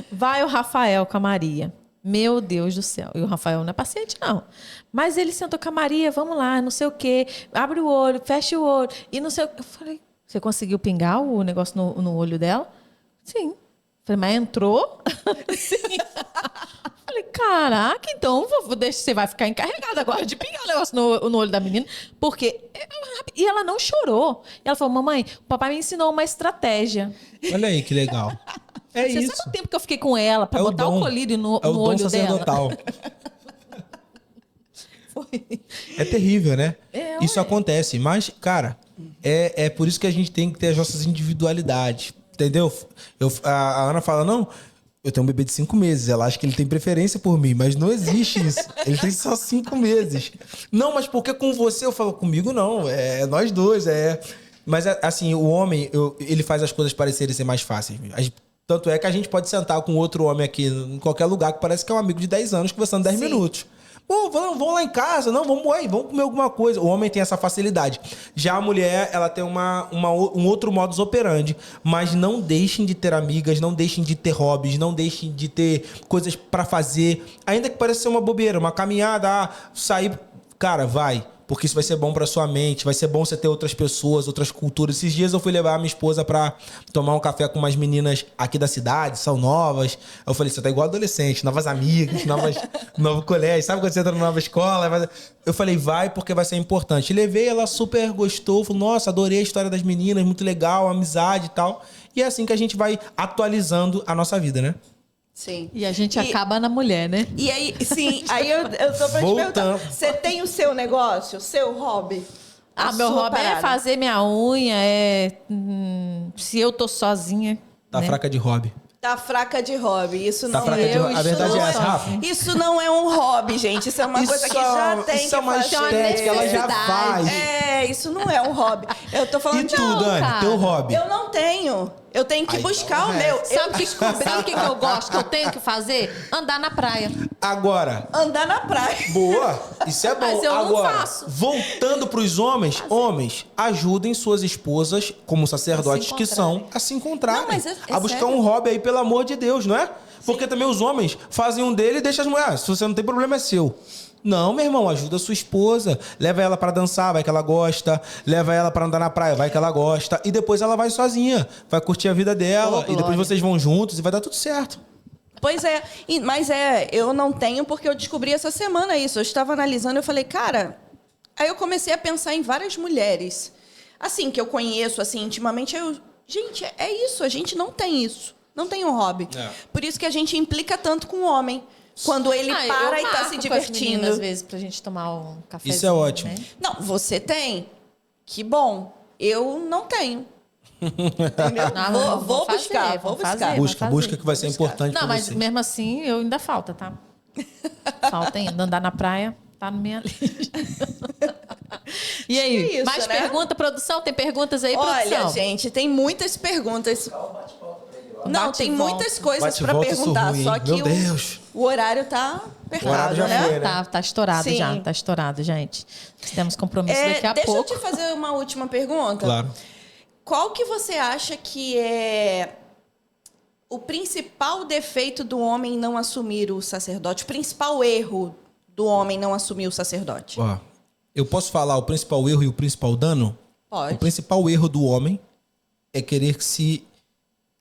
Vai o Rafael com a Maria. Meu Deus do céu. E o Rafael não é paciente, não. Mas ele sentou com a Maria, vamos lá, não sei o quê. Abre o olho, fecha o olho. E não sei o quê. Eu falei, você conseguiu pingar o negócio no olho dela? Sim. Falei, mas entrou? Sim. Falei, caraca, então você vai ficar encarregada agora de pingar o negócio no olho da menina. Porque... E ela não chorou. E ela falou, mamãe, o papai me ensinou uma estratégia. Olha aí, que legal. É Você isso. sabe o tempo que eu fiquei com ela pra botar o colírio no o dom olho dela? sacerdotal. Foi. É terrível, né? Isso ué. acontece. Mas, cara, é por isso que a gente tem que ter as nossas individualidades. Entendeu? A Ana fala, não, eu tenho um bebê de 5 meses. Ela acha que ele tem preferência por mim, mas não existe isso. Ele tem só 5 meses. Não, mas porque com você? Eu falo, comigo não. É nós dois. Mas, assim, o homem, ele faz as coisas parecerem ser mais fáceis. Tanto é que a gente pode sentar com outro homem aqui em qualquer lugar que parece que é um amigo de 10 anos conversando 10 minutos. Pô, vamos lá em casa, não, vamos comer alguma coisa. O homem tem essa facilidade. Já a mulher, ela tem um outro modus operandi. Mas não deixem de ter amigas, não deixem de ter hobbies, não deixem de ter coisas pra fazer. Ainda que pareça ser uma bobeira, uma caminhada, sair... Cara, vai. Porque isso vai ser bom pra sua mente, vai ser bom você ter outras pessoas, outras culturas. Esses dias eu fui levar a minha esposa pra tomar um café com umas meninas aqui da cidade, são novas. Eu falei, você tá igual adolescente, novas amigas, novo colégio. Sabe quando você entra numa nova escola? Eu falei, vai, porque vai ser importante. Levei, ela super gostou, falou, nossa, adorei a história das meninas, muito legal, amizade e tal. E é assim que a gente vai atualizando a nossa vida, né? Sim. E a gente acaba na mulher, né? E aí, sim, aí eu tô pra te perguntar. Você tem o seu negócio, o seu hobby? Meu hobby é fazer minha unha, se eu tô sozinha. Tá né? fraca de hobby. Tá fraca de hobby. Isso não é. A verdade é essa, Rafa. Isso não é um hobby, gente. Isso é uma coisa que já tem que Isso é uma estética, ela já faz. Isso não é um hobby. Eu tô falando de tudo, Dani, teu hobby. Eu não tenho. Eu tenho que buscar o meu. Sabe que descobri o que eu gosto, que eu tenho que fazer? Andar na praia. Agora. Andar na praia. Boa. Isso é bom. Mas eu agora, não faço. Voltando pros homens, homens, ajudem suas esposas, como sacerdotes que são, a se encontrarem. Não, mas a buscar sério. um hobby aí, pelo amor de Deus, não é? Porque também os homens fazem um dele e deixam as mulheres. Se você não tem problema, é seu. Não, meu irmão, ajuda a sua esposa. Leva ela pra dançar, vai que ela gosta. Leva ela pra andar na praia, vai que ela gosta. E depois ela vai sozinha. Vai curtir a vida dela. E depois vocês vão juntos e vai dar tudo certo. Pois é. Mas eu não tenho porque eu descobri essa semana isso. Eu estava analisando e eu falei, cara... Aí eu comecei a pensar em várias mulheres. Assim, que eu conheço, assim, intimamente. Gente, é isso. A gente não tem isso. Não tem um hobby. Por isso que a gente implica tanto com o homem. Quando ele para e tá se divertindo. Às vezes, pra gente tomar um cafezinho. Isso é ótimo. Né? Não, você tem. Que bom. Eu não tenho. Entendeu? Vou buscar. Busca que vai ser importante pra você. Não, mas mesmo assim, eu ainda falta, tá? Falta ainda. Andar na praia tá na minha lista. E aí, isso, mais né? pergunta, produção? Tem perguntas aí, produção? Olha, gente, tem muitas perguntas. Não, tem muitas coisas pra perguntar, ruim, só que meu Deus. o horário tá apertado, O horário já né? foi, né? Tá estourado Sim. já, tá estourado, gente. Temos compromisso daqui a Deixa pouco. eu te fazer uma última pergunta. Claro. Qual que você acha que é o principal defeito do homem não assumir o sacerdote? O principal erro do homem não assumir o sacerdote? Ó, eu posso falar o principal erro e o principal dano? Pode. O principal erro do homem é querer se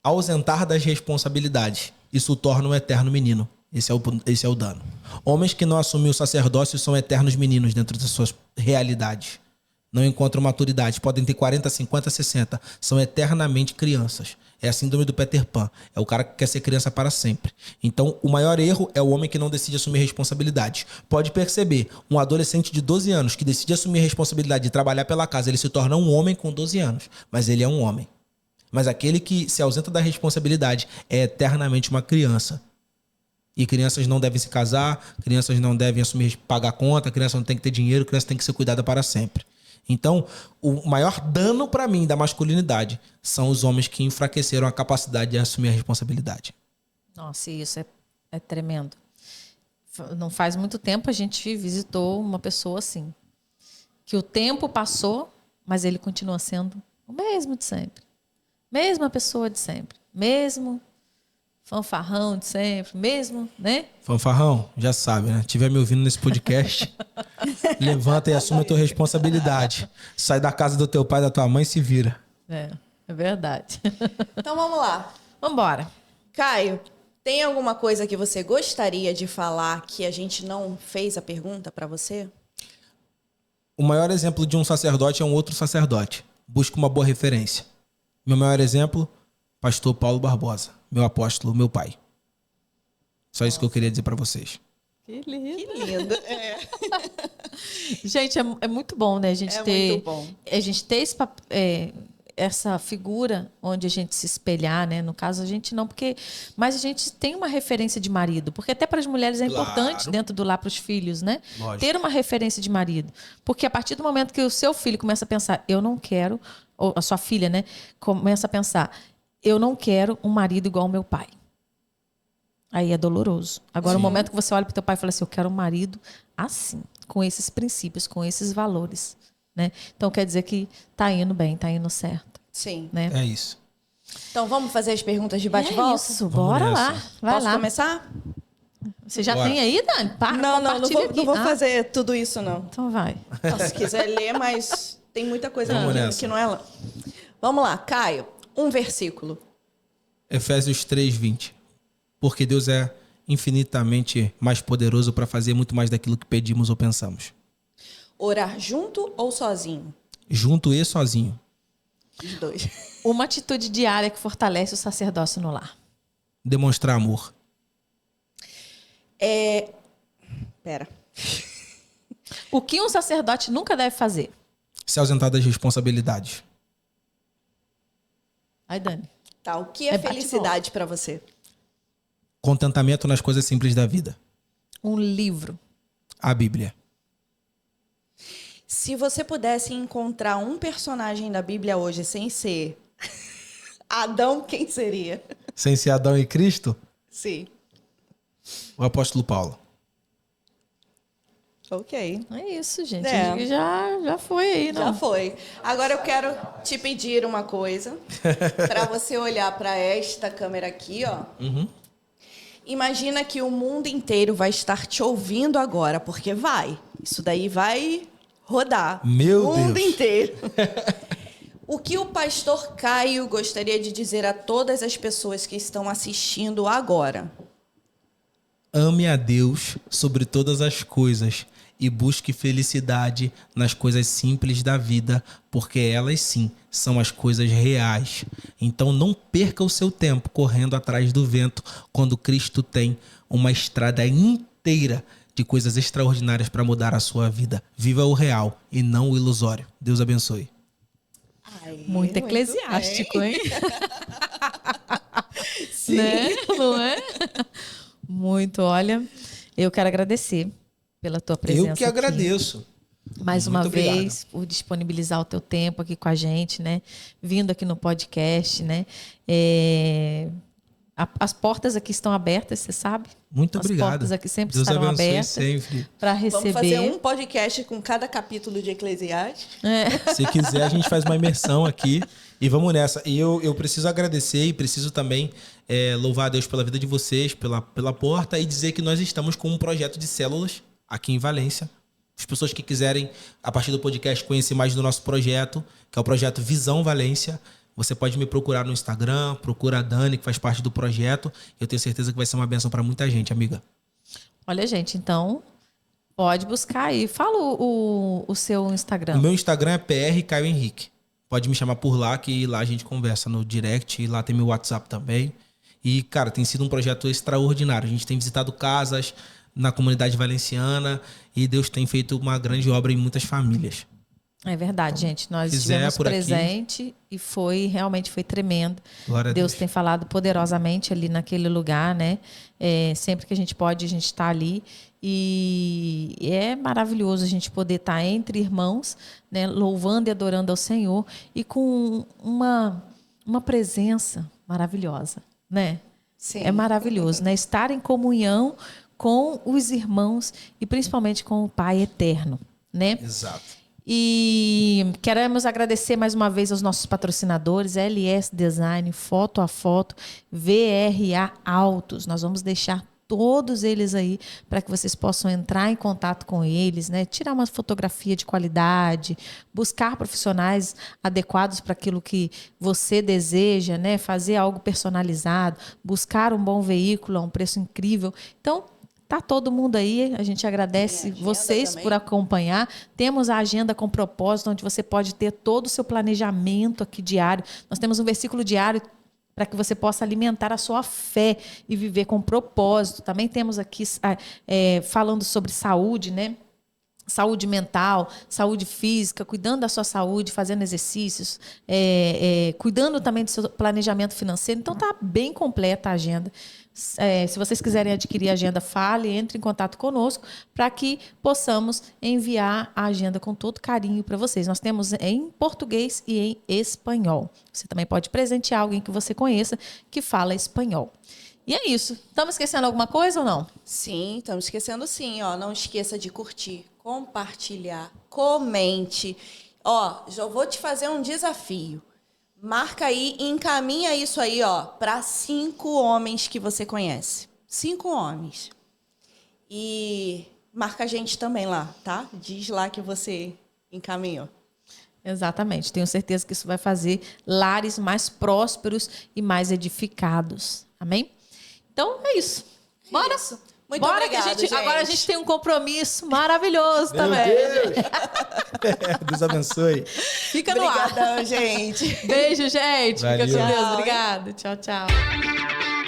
ausentar das responsabilidades. Isso o torna um eterno menino. Esse é o dano. Homens que não assumem o sacerdócio são eternos meninos dentro das suas realidades. Não encontram maturidade. Podem ter 40, 50, 60. São eternamente crianças. É a síndrome do Peter Pan. É o cara que quer ser criança para sempre. Então, o maior erro é o homem que não decide assumir responsabilidade. Pode perceber, um adolescente de 12 anos que decide assumir a responsabilidade de trabalhar pela casa, ele se torna um homem com 12 anos. Mas ele é um homem. Mas aquele que se ausenta da responsabilidade é eternamente uma criança. E crianças não devem se casar, crianças não devem assumir, pagar conta, criança não tem que ter dinheiro, criança tem que ser cuidada para sempre. Então, o maior dano para mim da masculinidade são os homens que enfraqueceram a capacidade de assumir a responsabilidade. Nossa, isso é tremendo. Não faz muito tempo a gente visitou uma pessoa assim, que o tempo passou, mas ele continua sendo o mesmo de sempre. Mesma pessoa de sempre. Mesmo fanfarrão de sempre. Mesmo, né? Fanfarrão, já sabe, né? Estiver me ouvindo nesse podcast, levanta e assume a tua responsabilidade. Sai da casa do teu pai e da tua mãe e se vira. É verdade. Então vamos lá. Vamos embora. Caio, tem alguma coisa que você gostaria de falar que a gente não fez a pergunta para você? O maior exemplo de um sacerdote é um outro sacerdote. Busca uma boa referência. Meu maior exemplo, pastor Paulo Barbosa, meu apóstolo, meu pai. Só isso que eu queria dizer para vocês. Que lindo. Que lindo. Gente, é muito bom, né? A gente muito bom. A gente ter essa figura onde a gente se espelhar, né? No caso, a gente não, mas a gente tem uma referência de marido, porque até para as mulheres é importante dentro do lar para os filhos, né? Lógico. Ter uma referência de marido. Porque a partir do momento que o seu filho começa a pensar, eu não quero, ou a sua filha, né? Começa a pensar, eu não quero um marido igual ao meu pai. Aí é doloroso. Agora, o momento que você olha para o teu pai e fala assim, eu quero um marido assim, com esses princípios, com esses valores, né? Então, quer dizer que tá indo bem, tá indo certo. Sim. Né? É isso. Então vamos fazer as perguntas de bate-volta? Isso, bora lá. Vai Posso lá. começar? Você já Bora. tem aí, Dani? Não vou fazer tudo isso, não. Então vai. Se quiser ler, mas tem muita coisa Vamos aqui nessa. que não é lá. Vamos lá, Caio. Um versículo. Efésios 3:20. Porque Deus é infinitamente mais poderoso para fazer muito mais daquilo que pedimos ou pensamos. Orar junto ou sozinho? Junto e sozinho. Os dois. Uma atitude diária que fortalece o sacerdócio no lar. Demonstrar amor. Pera. O que um sacerdote nunca deve fazer? Se ausentar das responsabilidades. Ai, Dani. Tá, o que é felicidade para você? Contentamento nas coisas simples da vida. Um livro. A Bíblia. Se você pudesse encontrar um personagem da Bíblia hoje sem ser Adão, quem seria? Sem ser Adão e Cristo, Sim. o apóstolo Paulo. Ok. É isso, gente. É. Acho que já foi aí, não? Já foi. Agora eu quero te pedir uma coisa para você olhar para esta câmera aqui, ó. Uhum. Imagina que o mundo inteiro vai estar te ouvindo agora, porque vai. Isso daí vai rodar. Meu o mundo Deus. inteiro. O que o pastor Caio gostaria de dizer a todas as pessoas que estão assistindo agora? Ame a Deus sobre todas as coisas e busque felicidade nas coisas simples da vida, porque elas sim são as coisas reais. Então não perca o seu tempo correndo atrás do vento quando Cristo tem uma estrada inteira de coisas extraordinárias para mudar a sua vida. Viva o real e não o ilusório. Deus abençoe. Muito eclesiástico, bem. hein? Sim. Né? Não é? Muito. Olha, eu quero agradecer pela tua presença Eu que aqui. agradeço. Mais Muito uma obrigado. vez, por disponibilizar o teu tempo aqui com a gente, né? Vindo aqui no podcast, né? As portas aqui estão abertas, você sabe? Muito As obrigado. portas aqui sempre Deus estarão abençoe abertas sempre. para Vamos fazer receber. um podcast com cada capítulo de Eclesiastes. Se quiser, a gente faz uma imersão aqui e vamos nessa. E eu preciso agradecer e preciso também louvar a Deus pela vida de vocês, pela porta, e dizer que nós estamos com um projeto de células aqui em Valência. As pessoas que quiserem, a partir do podcast, conhecer mais do nosso projeto, que é o projeto Visão Valência, você pode me procurar no Instagram, procura a Dani, que faz parte do projeto. Eu tenho certeza que vai ser uma bênção para muita gente, amiga. Olha, gente, então pode buscar aí. Fala o seu Instagram. O meu Instagram é PR Caio Henrique. Pode me chamar por lá, que lá a gente conversa no direct. E lá tem meu WhatsApp também. E, cara, tem sido um projeto extraordinário. A gente tem visitado casas na comunidade valenciana e Deus tem feito uma grande obra em muitas famílias. É verdade, gente. Nós quiser estivemos por aqui. presente e realmente foi tremendo. Glória a Deus Deus. tem falado poderosamente ali naquele lugar, né? Sempre que a gente pode, a gente está ali. E é maravilhoso a gente poder estar entre irmãos, né? Louvando e adorando ao Senhor e com uma presença maravilhosa, né? Sim. É maravilhoso, né? Estar em comunhão com os irmãos e principalmente com o Pai eterno, né? Exato. E queremos agradecer mais uma vez aos nossos patrocinadores, LS Design, Foto a Foto, VRA Autos. Nós vamos deixar todos eles aí para que vocês possam entrar em contato com eles, né? Tirar uma fotografia de qualidade, buscar profissionais adequados para aquilo que você deseja, né? Fazer algo personalizado, buscar um bom veículo a um preço incrível. Então, tá todo mundo aí, a gente agradece vocês por acompanhar. Temos a agenda com propósito, onde você pode ter todo o seu planejamento aqui diário. Nós temos um versículo diário para que você possa alimentar a sua fé e viver com propósito. Também temos aqui falando sobre saúde, né? Saúde mental, saúde física, cuidando da sua saúde, fazendo exercícios, cuidando também do seu planejamento financeiro. Então, está bem completa a agenda. Se vocês quiserem adquirir a agenda, entre em contato conosco para que possamos enviar a agenda com todo carinho para vocês. Nós temos em português e em espanhol. Você também pode presentear alguém que você conheça que fala espanhol. E é isso. Estamos esquecendo alguma coisa ou não? Sim, estamos esquecendo sim. Ó, não esqueça de curtir, compartilhar, comente. Ó, já vou te fazer um desafio. Marca aí e encaminha isso aí, ó, para 5 homens que você conhece. 5 homens. E marca a gente também lá, tá? Diz lá que você encaminhou. Exatamente. Tenho certeza que isso vai fazer lares mais prósperos e mais edificados. Amém? Então, é isso. Bora? Isso. Muito Bora obrigada, que agora a gente tem um compromisso maravilhoso também. Deus. Deus abençoe. Fica no ar. Obrigadão, gente. Beijo, gente. Valeu. Fica com Deus. Tchau. Obrigada. Tchau, tchau.